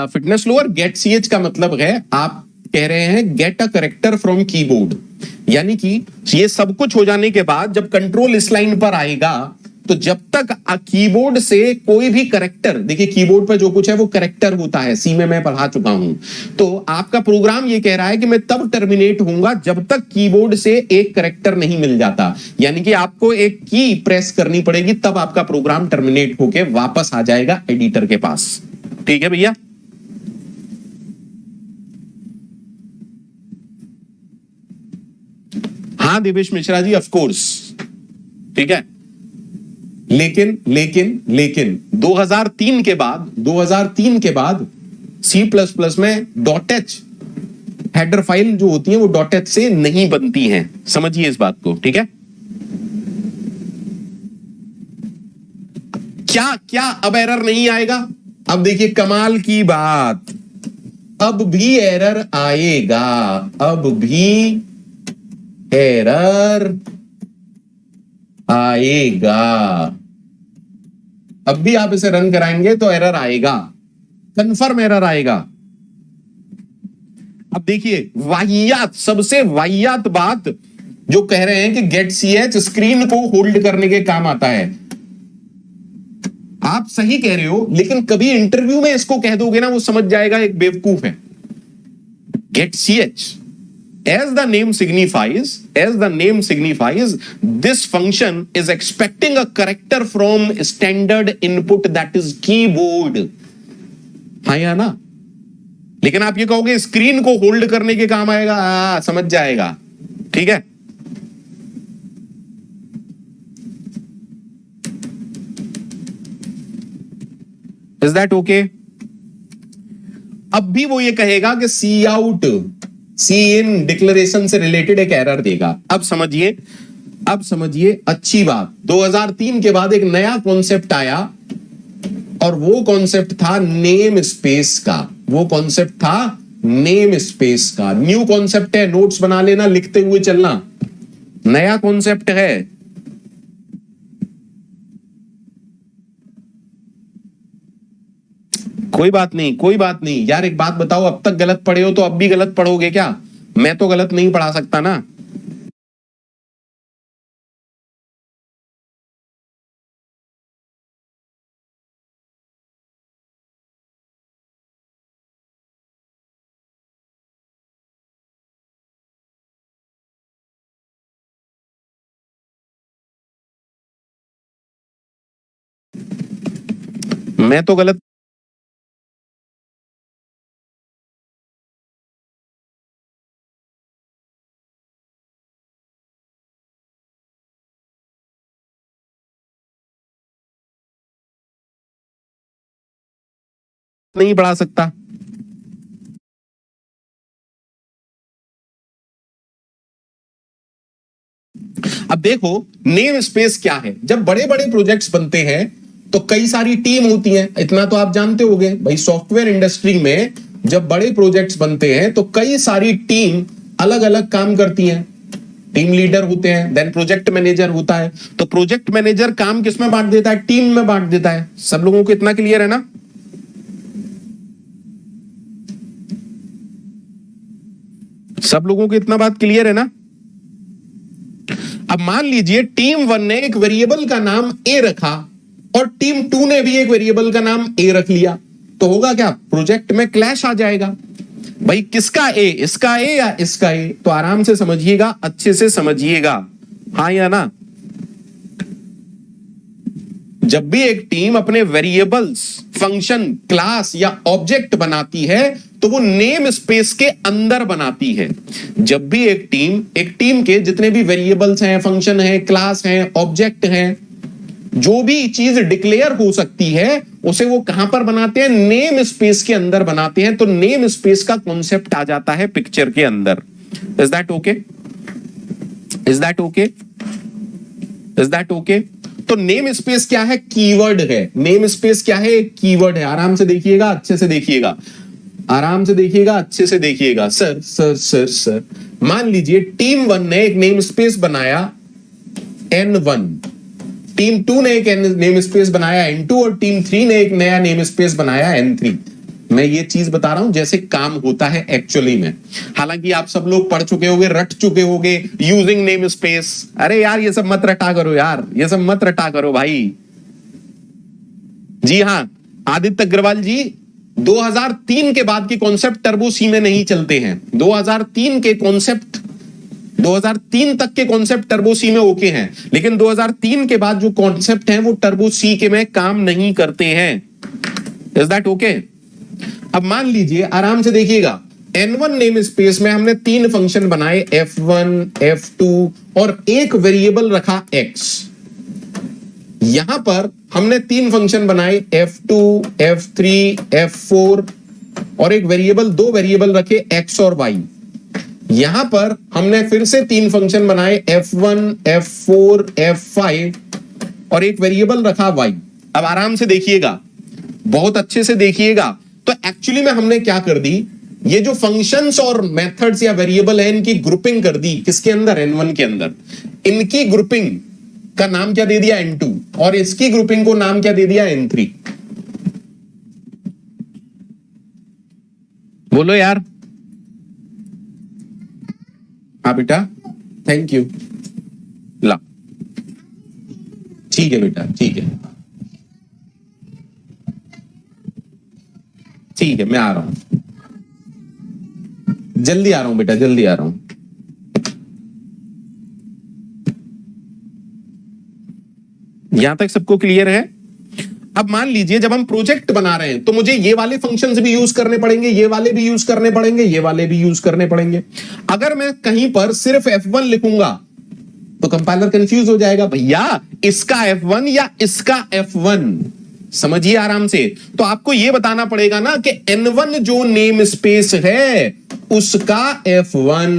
Fitness lower, get C H का मतलब है आप कह रहे हैं get a character from keyboard, यानी कि ये सब कुछ हो जाने के बाद जब कंट्रोल इस लाइन पर आएगा तो जब तक कीबोर्ड से कोई भी करेक्टर, देखिए कीबोर्ड पर जो कुछ है वो करेक्टर होता है, सी में मैं पढ़ा चुका हूं, तो आपका प्रोग्राम ये कह रहा है कि मैं तब टर्मिनेट होऊंगा जब तक कीबोर्ड से एक करेक्टर नहीं मिल जाता, यानी कि आपको एक की प्रेस करनी पड़ेगी, तब आपका प्रोग्राम टर्मिनेट होके वापस आ जाएगा एडिटर के पास। ठीक है भैया। हाँ देवेश मिश्रा जी, ऑफ कोर्स। ठीक है, लेकिन 2003 के बाद C++ में .h हेडर फाइल जो होती है वो .h से नहीं बनती हैं, समझिए इस बात को। ठीक है, क्या अब एरर नहीं आएगा? अब देखिए कमाल की बात, अब भी एरर आएगा, अब भी एरर आएगा। अब भी आप इसे रन कराएंगे तो एरर आएगा, कंफर्म एरर आएगा। अब देखिए वाहियात, सबसे वाहियात बात जो कह रहे हैं कि गेट सी एच स्क्रीन को होल्ड करने के काम आता है। आप सही कह रहे हो, लेकिन कभी इंटरव्यू में इसको कह दोगे ना, वो समझ जाएगा एक बेवकूफ है। Get C H, as the name signifies, this function is expecting a character from standard input, that is keyboard। हाँ या ना? लेकिन आप ये कहोगे स्क्रीन को होल्ड करने के काम आएगा, समझ जाएगा। ठीक है, इज दैट ओके? अब भी वो ये कहेगा कि सी आउट, सी इन डिक्लेरेशन से रिलेटेड एक एरर देगा। अब समझिए अच्छी बात, 2003 के बाद एक नया कॉन्सेप्ट आया और वो कॉन्सेप्ट था नेम स्पेस का। न्यू कॉन्सेप्ट है, नोट्स बना लेना, लिखते हुए चलना, नया कॉन्सेप्ट है। कोई बात नहीं यार, एक बात बताओ, अब तक गलत पढ़े हो तो अब भी गलत पढ़ोगे क्या? मैं तो गलत नहीं पढ़ा सकता ना। मैं तो गलत नहीं पढ़ा सकता। अब देखो नेम स्पेस क्या है। जब बड़े बड़े प्रोजेक्ट्स बनते हैं तो कई सारी टीम होती हैं, इतना तो आप जानते होंगे भाई। सॉफ्टवेयर इंडस्ट्री में जब बड़े प्रोजेक्ट्स बनते हैं तो कई सारी टीम अलग अलग काम करती हैं। टीम लीडर होते हैं, देन प्रोजेक्ट मैनेजर होता है। तो प्रोजेक्ट मैनेजर काम किस में बांट देता है? टीम में बांट देता है। सब लोगों को इतना क्लियर है ना? सब लोगों को इतना बात क्लियर है ना? अब मान लीजिए टीम 1 ने एक वेरिएबल का नाम ए रखा और टीम 2 ने भी एक वेरिएबल का नाम ए रख लिया, तो होगा क्या? प्रोजेक्ट में क्लैश आ जाएगा। भाई किसका ए, इसका ए या इसका ए? तो आराम से समझिएगा, अच्छे से समझिएगा, हाँ या ना? जब भी एक टीम अपने वेरिएबल्स, फंक्शन, क्लास या ऑब्जेक्ट बनाती है तो वो नेम स्पेस के अंदर बनाती है। जब भी एक टीम के जितने भी वेरिएबल्स हैं, फंक्शन हैं, क्लास हैं, ऑब्जेक्ट हैं, जो भी चीज डिक्लेयर हो सकती है उसे वो कहां पर बनाते हैं, नेम स्पेस के अंदर बनाते हैं। तो नेम स्पेस का कॉन्सेप्ट आ जाता है पिक्चर के अंदर। Is that okay? Is that okay? Is that okay? तो नेम स्पेस क्या है? कीवर्ड है। नेम स्पेस क्या है? कीवर्ड है। आराम से देखिएगा, अच्छे से देखिएगा, आराम से देखिएगा, अच्छे से देखिएगा। सर सर सर सर मान लीजिए टीम 1 ने एक नेम स्पेस बनाया N1, टीम 2 ने एक नेम स्पेस बनाया N2 और टीम 3 ने एक नया नेम स्पेस बनाया N3। मैं ये चीज बता रहा हूं जैसे काम होता है एक्चुअली में। हालांकि आप सब लोग पढ़ चुके होंगे, रट चुके होंगे यूजिंग नेम स्पेस। अरे यार ये सब मत रटा करो यार, ये सब मत रटा करो भाई। जी हां आदित्य अग्रवाल जी, 2003 के बाद के कॉन्सेप्ट टर्बो सी में नहीं चलते हैं। 2003 के कॉन्सेप्ट, 2003 तक के कॉन्सेप्ट टर्बो सी में ओके हैं, लेकिन 2003 के बाद जो कॉन्सेप्ट हैं वो टर्बो सी के में काम नहीं करते हैं। Is that okay? अब मान लीजिए, आराम से देखिएगा, N1 नेम स्पेस में हमने 3 फंक्शन बनाए, F1, F2 और एक वेरिएबल रखा X। यहां पर हमने 3 फंक्शन बनाए F2, F3, F4 और एक वेरिएबल, 2 वेरिएबल रखे X और Y। यहां पर हमने फिर से 3 फंक्शन बनाए F1, F4, F5 और एक वेरिएबल रखा Y। अब आराम से देखिएगा, बहुत अच्छे से देखिएगा। तो एक्चुअली में हमने क्या कर दी, ये जो फंक्शंस और मेथड्स या वेरिएबल है इनकी ग्रुपिंग कर दी। किसके अंदर? N1 के अंदर। इनकी ग्रुपिंग का नाम क्या दे दिया? N2। और इसकी ग्रुपिंग को नाम क्या दे दिया? N3। बोलो यार। हाँ बेटा, थैंक यू। ला, ठीक है बेटा, ठीक है, ठीक है, मैं आ रहा हूं, जल्दी आ रहा हूं बेटा, जल्दी आ रहा हूं। यहां तक सबको क्लियर है? अब मान लीजिए जब हम प्रोजेक्ट बना रहे हैं तो मुझे ये वाले फंक्शंस भी यूज करने पड़ेंगे, ये वाले भी यूज करने पड़ेंगे, ये वाले भी यूज करने पड़ेंगे। अगर मैं कहीं पर सिर्फ F1 लिखूंगा तो कंपाइलर कंफ्यूज हो जाएगा, भैया इसका F1 या इसका F1। समझिए आराम से। तो आपको यह बताना पड़ेगा ना कि N1 जो नेम स्पेस है उसका F1।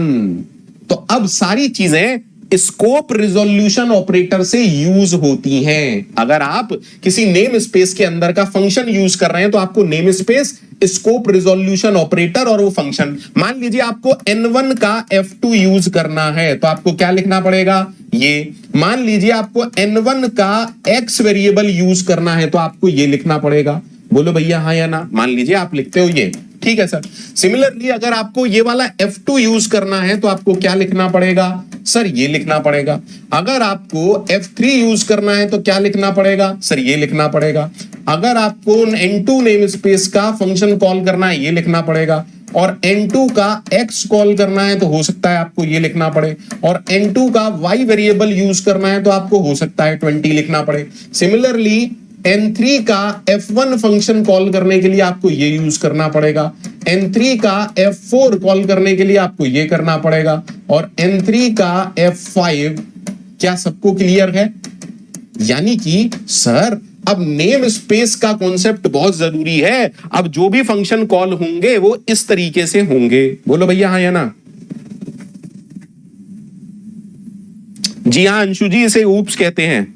तो अब सारी चीजें स्कोप रिजोल्यूशन ऑपरेटर से यूज होती हैं। अगर आप किसी नेम स्पेस के अंदर का फंक्शन यूज कर रहे हैं तो आपको name space, scope resolution operator और वो फंक्शन। मान लीजिए आपको N1 का F2 यूज करना है तो आपको क्या लिखना पड़ेगा? ये। मान लीजिए आपको N1 का X वेरिएबल यूज करना है तो आपको ये लिखना पड़ेगा। बोलो भैया हाँ या ना। मान लीजिए आप लिखते हो ये, ठीक है सर। सिमिलरली अगर आपको ये वाला F2 यूज करना है तो आपको क्या लिखना पड़ेगा? सर ये लिखना पड़ेगा। अगर आपको F3 यूज करना है तो क्या लिखना पड़ेगा? सर ये लिखना पड़ेगा। अगर आपको N2 नेम स्पेस का फंक्शन कॉल करना है ये लिखना पड़ेगा। और N2 का X कॉल करना है तो हो सकता है आपको ये लिखना पड़े। और N2 का Y वेरिएबल यूज करना है तो आपको हो सकता है 20 लिखना पड़े। सिमिलरली N3 का F1 फंक्शन कॉल करने के लिए आपको ये यूज करना पड़ेगा। N3 का F4 कॉल करने के लिए आपको ये करना पड़ेगा। और N3 का F5। क्या सबको क्लियर है? यानी कि सर अब नेम स्पेस का कॉन्सेप्ट बहुत जरूरी है। अब जो भी फंक्शन कॉल होंगे वो इस तरीके से होंगे। बोलो भैया हाँ या ना। जी हाँ अंशु जी, इसे ऊप्स कहते हैं।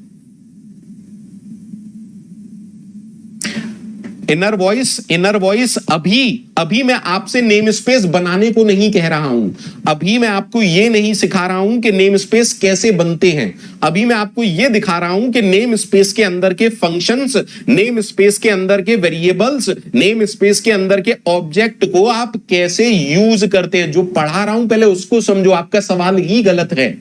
इनर वॉइस अभी मैं आपसे नेम स्पेस बनाने को नहीं कह रहा हूं। अभी मैं आपको यह नहीं सिखा रहा हूं कि नेम स्पेस कैसे बनते हैं। अभी मैं आपको यह दिखा रहा हूं कि नेम स्पेस के अंदर के फंक्शंस, नेम स्पेस के अंदर के वेरिएबल्स, नेम स्पेस के अंदर के ऑब्जेक्ट को आप कैसे यूज करते हैं। जो पढ़ा रहा हूं पहले उसको समझो, आपका सवाल ही गलत है।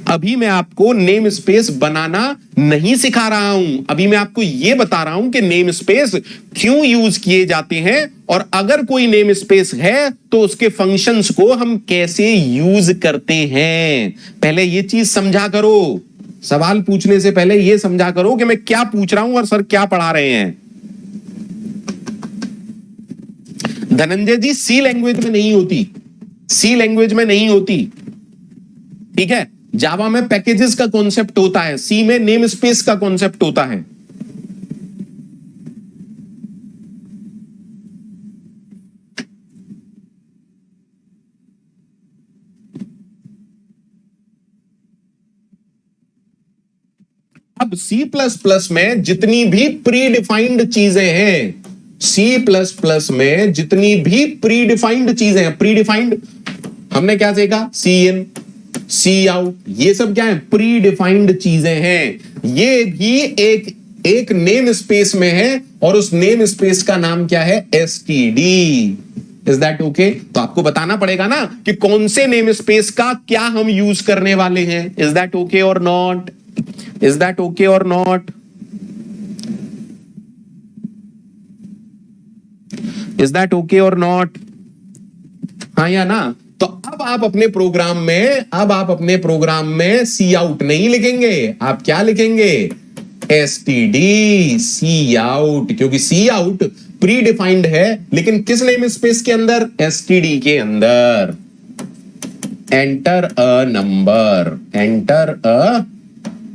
अभी मैं आपको नेम स्पेस बनाना नहीं सिखा रहा हूं। अभी मैं आपको यह बता रहा हूं कि नेम स्पेस क्यों यूज किए जाते हैं और अगर कोई नेम स्पेस है तो उसके फंक्शंस को हम कैसे यूज करते हैं। पहले यह चीज समझा करो। सवाल पूछने से पहले यह समझा करो कि मैं क्या पूछ रहा हूं और सर क्या पढ़ा रहे हैं। धनंजय जी सी लैंग्वेज में नहीं होती, सी लैंग्वेज में नहीं होती, ठीक है। जावा में पैकेजेस का कॉन्सेप्ट होता है, सी में नेम स्पेस का कॉन्सेप्ट होता है। अब सी प्लस प्लस में जितनी भी प्री डिफाइंड चीजें हैं, सी प्लस प्लस में जितनी भी प्री डिफाइंड चीजें हैं, प्री डिफाइंड हमने क्या सीखा, सी इन, सी आउट, ये सब क्या है, प्री डिफाइंड चीजें हैं। ये भी एक नेम स्पेस में है और उस नेम स्पेस का नाम क्या है, एसटीडी। Is that okay? तो आपको बताना पड़ेगा ना कि कौन से नेम स्पेस का क्या हम यूज करने वाले हैं। इज दैट ओके और नॉट? इज दैट ओके और नॉट? इज दैट ओके और नॉट? हाँ या ना? तो अब आप अपने प्रोग्राम में सी आउट नहीं लिखेंगे, आप क्या लिखेंगे, एसटीडी सी आउट, क्योंकि सी आउट प्री डिफाइंड है, लेकिन किस नेम स्पेस के अंदर, एसटीडी के अंदर। Enter a number, enter a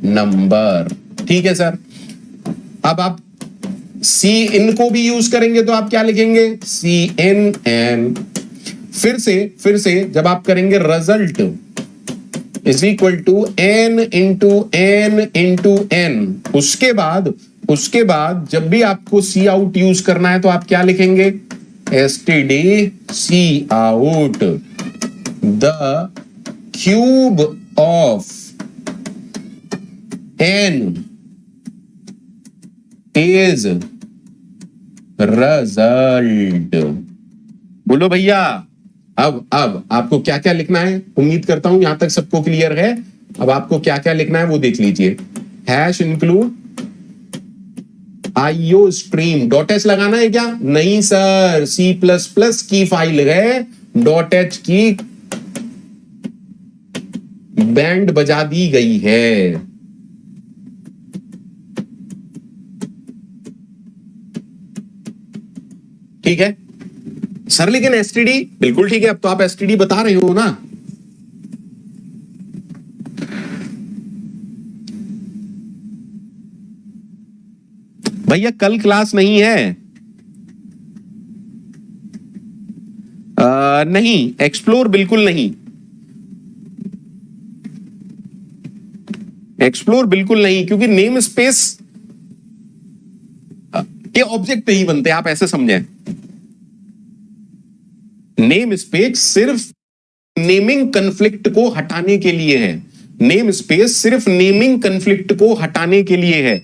number, ठीक है सर। अब आप सी इन को भी यूज करेंगे तो आप क्या लिखेंगे, सी इन एन। फिर से जब आप करेंगे result is equal to n into n, उसके बाद जब भी आपको सी आउट यूज करना है तो आप क्या लिखेंगे, STD C out, the cube of n is result. बोलो भैया, अब आपको क्या क्या लिखना है, उम्मीद करता हूं यहां तक सबको क्लियर है। अब आपको क्या क्या लिखना है वो देख लीजिए। Hash include IO stream, dot H लगाना है क्या, नहीं सर, सी प्लस प्लस की फाइल है, डॉट एच की बैंड बजा दी गई है। ठीक है सर, लेकिन एसटीडी, बिल्कुल ठीक है, अब तो आप एसटीडी बता रहे हो ना। भैया कल क्लास नहीं है। नहीं, एक्सप्लोर बिल्कुल नहीं, एक्सप्लोर बिल्कुल नहीं, क्योंकि नेम स्पेस के ऑब्जेक्ट नहीं बनते, आप ऐसे समझें। नेम स्पेस सिर्फ नेमिंग कन्फ्लिक्ट को हटाने के लिए है, नेम स्पेस सिर्फ नेमिंग कन्फ्लिक्ट को हटाने के लिए है।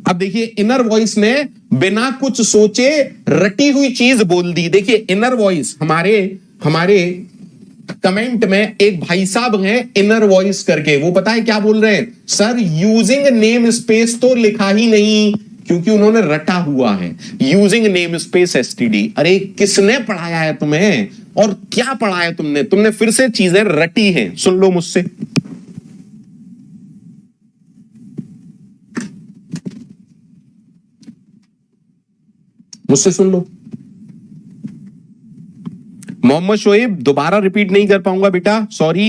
अब देखिए, इनर वॉइस ने बिना कुछ सोचे रटी हुई चीज बोल दी। देखिए इनर वॉइस, हमारे कमेंट में एक भाई साहब हैं इनर वॉइस करके, वो पता है क्या बोल रहे हैं, सर यूजिंग नेम स्पेस तो लिखा ही नहीं, क्योंकि उन्होंने रटा हुआ है यूजिंग नेम स्पेस एसटीडी। अरे किसने पढ़ाया है तुम्हें, और क्या पढ़ा है तुमने फिर से चीजें रटी हैं। सुन लो मुझसे, सुन लो। मोहम्मद शोएब, दोबारा रिपीट नहीं कर पाऊंगा बेटा, सॉरी,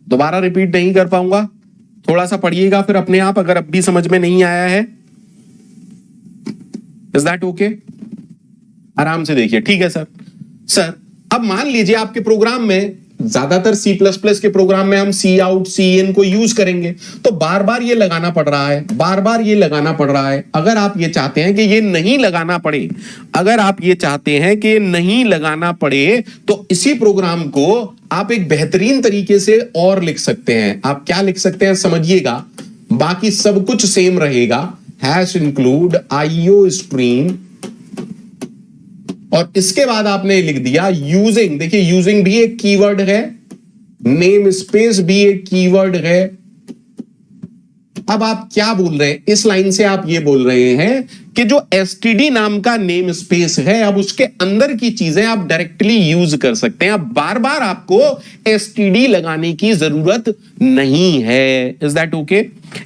दोबारा रिपीट नहीं कर पाऊंगा, थोड़ा सा पढ़िएगा फिर अपने आप, अगर अब भी समझ में नहीं आया है। Is that okay? आराम से देखिए, ठीक है सर। अब मान लीजिए आपके प्रोग्राम में, ज्यादातर सी प्लस प्लस के प्रोग्राम में हम सी आउट सी इन को यूज करेंगे, तो बार बार ये लगाना पड़ रहा है, बार बार ये लगाना पड़ रहा है। अगर आप ये चाहते हैं कि ये नहीं लगाना पड़े, अगर आप ये चाहते हैं कि नहीं लगाना पड़े, तो इसी प्रोग्राम को आप एक बेहतरीन तरीके से और लिख सकते हैं। आप क्या लिख सकते हैं समझिएगा, बाकी सब कुछ सेम रहेगा। हैश इंक्लूड आईओ स्ट्रीम, और इसके बाद आपने लिख दिया यूजिंग। देखिए यूजिंग भी एक कीवर्ड है, नेम स्पेस भी एक कीवर्ड है, अब आप क्या बोल रहे हैं, इस लाइन से आप ये बोल रहे हैं कि जो एसटीडी नाम का नेम स्पेस है, अब उसके अंदर की चीजें आप डायरेक्टली यूज कर सकते हैं। अब बार बार आपको एसटीडी लगाने की जरूरत नहीं है। Is that okay?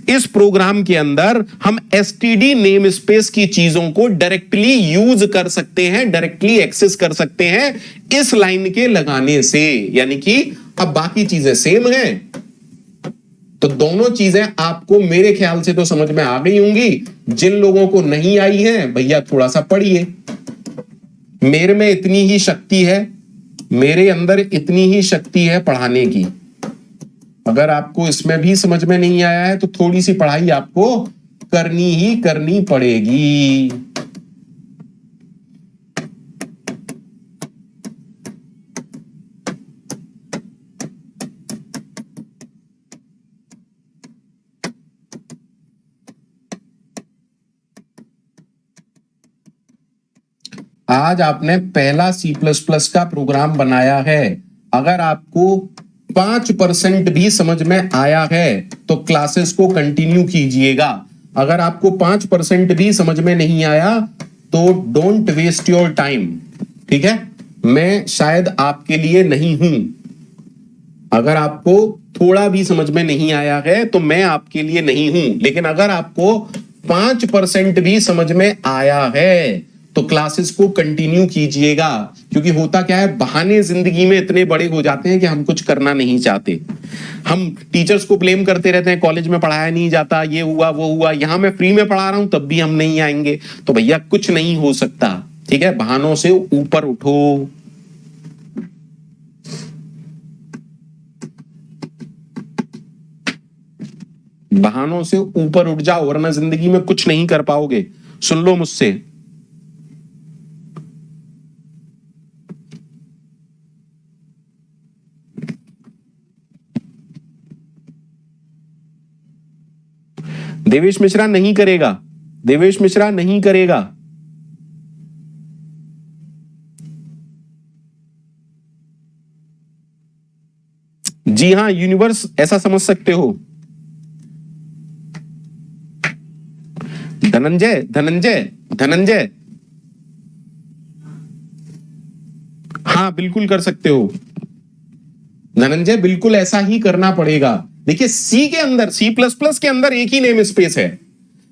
इस प्रोग्राम के अंदर हम एसटीडी नेम स्पेस की चीजों को डायरेक्टली यूज कर सकते हैं, डायरेक्टली एक्सेस कर सकते हैं इस लाइन के लगाने से। यानी कि अब बाकी चीजें सेम हैं, तो दोनों चीजें आपको मेरे ख्याल से तो समझ में आ गई होंगी। जिन लोगों को नहीं आई है भैया थोड़ा सा पढ़िए। मेरे में इतनी ही शक्ति है, मेरे अंदर इतनी ही शक्ति है पढ़ाने की। अगर आपको इसमें भी समझ में नहीं आया है तो थोड़ी सी पढ़ाई आपको करनी ही करनी पड़ेगी। आज आपने पहला C++ का प्रोग्राम बनाया है। अगर आपको 5% भी समझ में आया है तो क्लासेस को कंटिन्यू कीजिएगा। अगर आपको 5% भी समझ में नहीं आया तो डोंट वेस्ट योर टाइम। ठीक है, मैं शायद आपके लिए नहीं हूं। अगर आपको थोड़ा भी समझ में नहीं आया है तो मैं आपके लिए नहीं हूं, लेकिन अगर आपको 5% भी समझ में आया है तो क्लासेस को कंटिन्यू कीजिएगा। क्योंकि होता क्या है, बहाने जिंदगी में इतने बड़े हो जाते हैं कि हम कुछ करना नहीं चाहते। हम टीचर्स को ब्लेम करते रहते हैं, कॉलेज में पढ़ाया नहीं जाता, ये हुआ वो हुआ। यहां मैं फ्री में पढ़ा रहा हूं तब भी हम नहीं आएंगे, तो भैया कुछ नहीं हो सकता। ठीक है, बहानों से ऊपर उठो। बहानों से ऊपर उठ जाओ, वरना जिंदगी में कुछ नहीं कर पाओगे। सुन लो मुझसे। देवेश मिश्रा नहीं करेगा, देवेश मिश्रा नहीं करेगा। जी हां, यूनिवर्स ऐसा समझ सकते हो। धनंजय धनंजय धनंजय, हाँ बिल्कुल कर सकते हो धनंजय, बिल्कुल ऐसा ही करना पड़ेगा। देखिए सी के अंदर, C++ के अंदर एक ही नेम स्पेस है,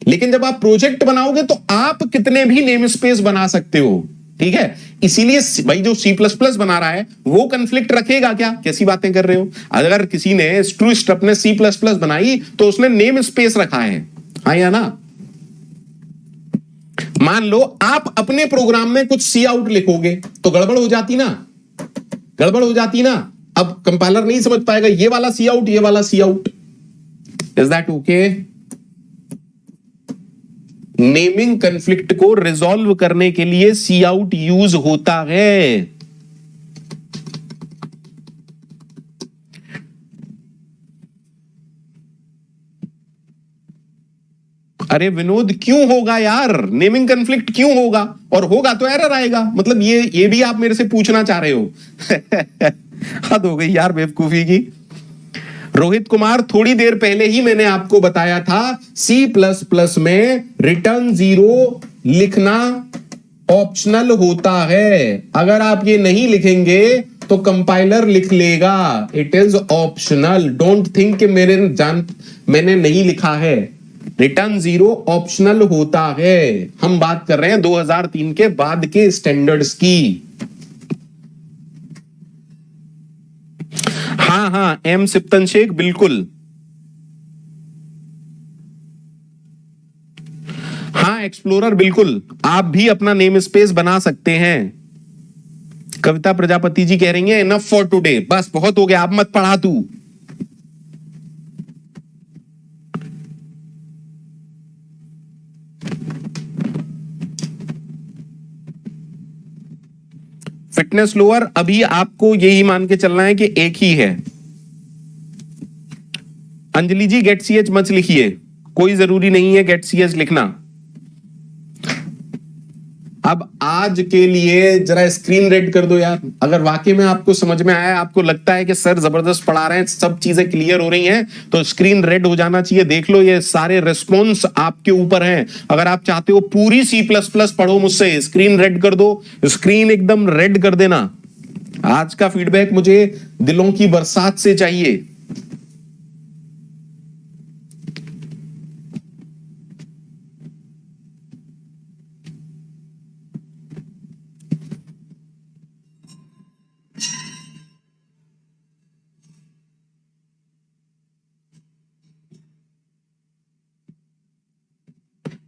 लेकिन जब आप प्रोजेक्ट बनाओगे तो आप कितने भी नेम स्पेस बना सकते हो। ठीक है, इसीलिए भाई जो C++ बना रहा है वो कंफ्लिक्ट रखेगा क्या? कैसी बातें कर रहे हो? अगर किसी ने स्ट्रूस्ट्रप ने C++ बनाई तो उसने नेम स्पेस रखा है, हाँ या ना? मान लो आप अपने प्रोग्राम में कुछ सी आउट लिखोगे तो गड़बड़ हो जाती ना, गड़बड़ हो जाती ना। अब कंपाइलर नहीं समझ पाएगा ये वाला सी आउट, ये वाला C out. Is that okay? Naming conflict को रिजॉल्व करने के लिए सी आउट यूज होता है। अरे विनोद क्यों होगा यार, नेमिंग कॉन्फ्लिक्ट क्यों होगा? और होगा तो एरर आएगा। मतलब ये भी आप मेरे से पूछना चाह रहे हो? हद हो गई यार बेवकूफी की। रोहित कुमार, थोड़ी देर पहले ही मैंने आपको बताया था C++ में रिटर्न 0 लिखना ऑप्शनल होता है। अगर आप ये नहीं लिखेंगे तो कंपाइलर लिख लेगा। It is optional. Don't think कि मैंने नहीं लिखा है। रिटर्न 0 ऑप्शनल होता है। हम बात कर रहे हैं 2003 के बाद के स्टैंडर्ड्स की। हाँ हाँ, एम सिप्तन शेख, बिल्कुल। हाँ एक्सप्लोरर, बिल्कुल आप भी अपना नेम स्पेस बना सकते हैं। कविता प्रजापति जी कह रही हैं इनफ फॉर टुडे, बस बहुत हो गया, अब मत पढ़ा तू। फिटनेस लोअर, अभी आपको यही मान के चलना है कि एक ही है। अंजलि जी गेट CH मत लिखिए, कोई जरूरी नहीं है गेट CH लिखना। अब आज के लिए जरा स्क्रीन रेड कर दो यार, अगर वाकई में आपको समझ में आया, आपको लगता है कि सर जबरदस्त पढ़ा रहे हैं, सब चीजें क्लियर हो रही हैं, तो स्क्रीन रेड हो जाना चाहिए। देख लो, ये सारे रिस्पॉन्स आपके ऊपर हैं। अगर आप चाहते हो पूरी C++ पढ़ो मुझसे, स्क्रीन रेड कर दो, स्क्रीन एकदम रेड कर देना। आज का फीडबैक मुझे दिलों की बरसात से चाहिए।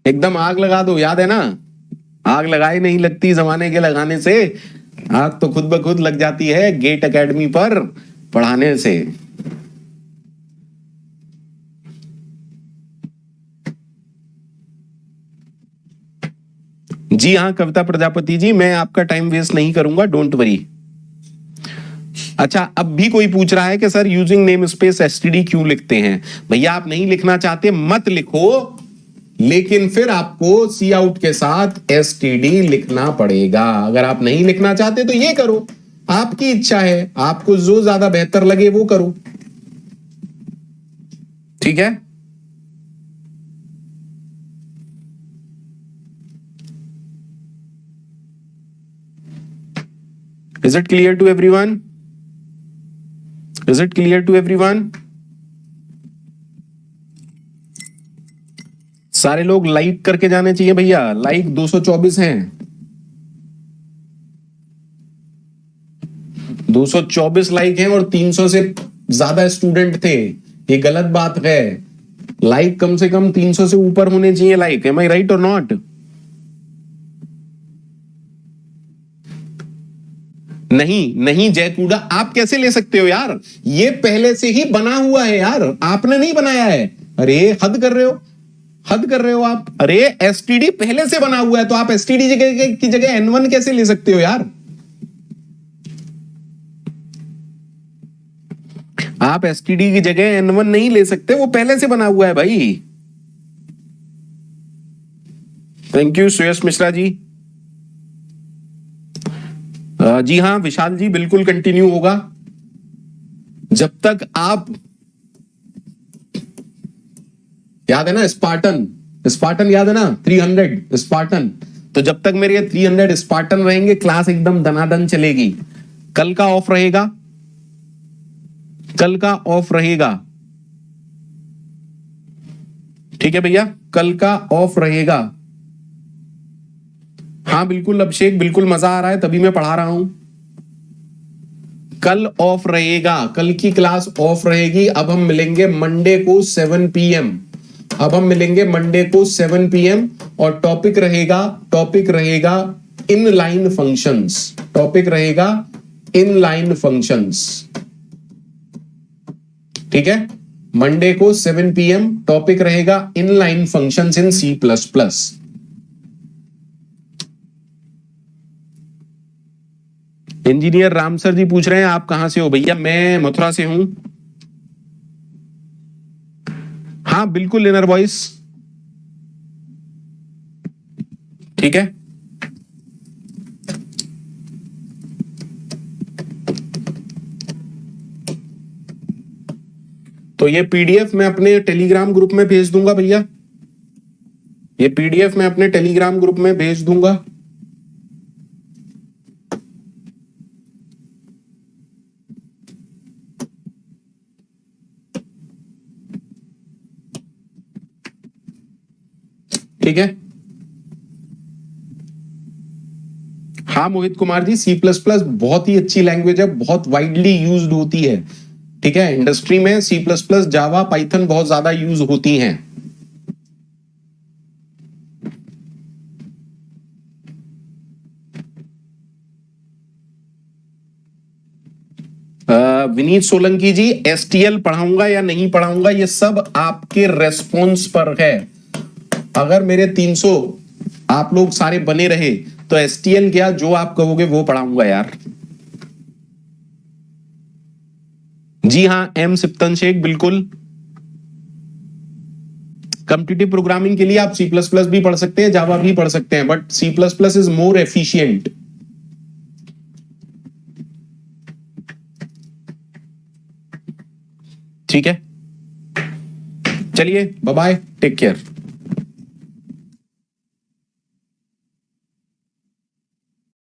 एकदम आग लगा दो, याद है ना, आग लगाई नहीं लगती जमाने के लगाने से, आग तो खुद ब खुद लग जाती है गेट एकेडमी पर पढ़ाने से। जी हाँ कविता प्रजापति जी, मैं आपका टाइम वेस्ट नहीं करूंगा, डोंट वरी। अच्छा, अब भी कोई पूछ रहा है कि sir using name space STD क्यों लिखते हैं? भैया आप नहीं लिखना चाहते मत लिखो, लेकिन फिर आपको सी आउट के साथ एसटीडी लिखना पड़ेगा। अगर आप नहीं लिखना चाहते तो ये करो, आपकी इच्छा है, आपको जो ज्यादा बेहतर लगे वो करो, ठीक है। Is it clear to everyone? Is it clear to everyone? सारे लोग लाइक करके जाने चाहिए भैया, लाइक 224 हैं, 224 लाइक हैं और 300 से ज्यादा स्टूडेंट थे, ये गलत बात है। लाइक कम से कम 300 से ऊपर होने चाहिए like, M I right or not? नहीं नहीं जयकूड़ा, आप कैसे ले सकते हो यार, ये पहले से ही बना हुआ है यार, आपने नहीं बनाया है। अरे हद कर रहे हो, हद कर रहे हो आप। अरे एसटीडी पहले से बना हुआ है, तो आप एसटीडी की जगह N1 कैसे ले सकते हो यार? आप एसटीडी की जगह N1 नहीं ले सकते, वो पहले से बना हुआ है भाई। थैंक यू सुयश मिश्रा जी। जी हाँ विशाल जी, बिल्कुल कंटिन्यू होगा जब तक आप, याद है ना स्पार्टन, स्पार्टन याद है ना, 300 स्पार्टन, तो जब तक मेरे 300 स्पार्टन रहेंगे क्लास एकदम दनादन चलेगी। कल का ऑफ रहेगा, कल का ऑफ रहेगा, ठीक है भैया, कल का ऑफ रहेगा। हाँ बिल्कुल अभिषेक, बिल्कुल मजा आ रहा है, तभी मैं पढ़ा रहा हूं। कल ऑफ रहेगा, कल की क्लास ऑफ रहेगी। अब हम मिलेंगे मंडे को 7 PM, अब हम मिलेंगे मंडे को 7 PM और टॉपिक रहेगा इनलाइन फंक्शंस, टॉपिक रहेगा इनलाइन फंक्शंस, ठीक है। मंडे को 7 PM टॉपिक रहेगा inline functions in C++। Engineer Ram sir ji पूछ रहे हैं आप कहां से हो? भैया मैं मथुरा से हूं। हाँ बिल्कुल इनर वॉइस, ठीक है। तो ये पीडीएफ मैं अपने टेलीग्राम ग्रुप में भेज दूंगा भैया, ये पीडीएफ मैं अपने टेलीग्राम ग्रुप में भेज दूंगा। ठीक है। हाँ मोहित कुमार जी, C++ बहुत ही अच्छी लैंग्वेज है, बहुत वाइडली यूज्ड होती है, ठीक है। इंडस्ट्री में C++, जावा, पाइथन बहुत ज्यादा यूज होती हैं। विनीत सोलंकी जी, STL पढ़ाऊंगा या नहीं पढ़ाऊंगा ये सब आपके रेस्पॉन्स पर है। अगर मेरे 300 आप लोग सारे बने रहे तो STL क्या, जो आप कहोगे वो पढ़ाऊंगा यार। जी हाँ M सिप्तन शेख, बिल्कुल कॉम्पिटिटिव प्रोग्रामिंग के लिए आप C++ भी पढ़ सकते हैं, जावा भी पढ़ सकते हैं, but C++ is more efficient. ठीक है, चलिए बाय बाय, टेक केयर।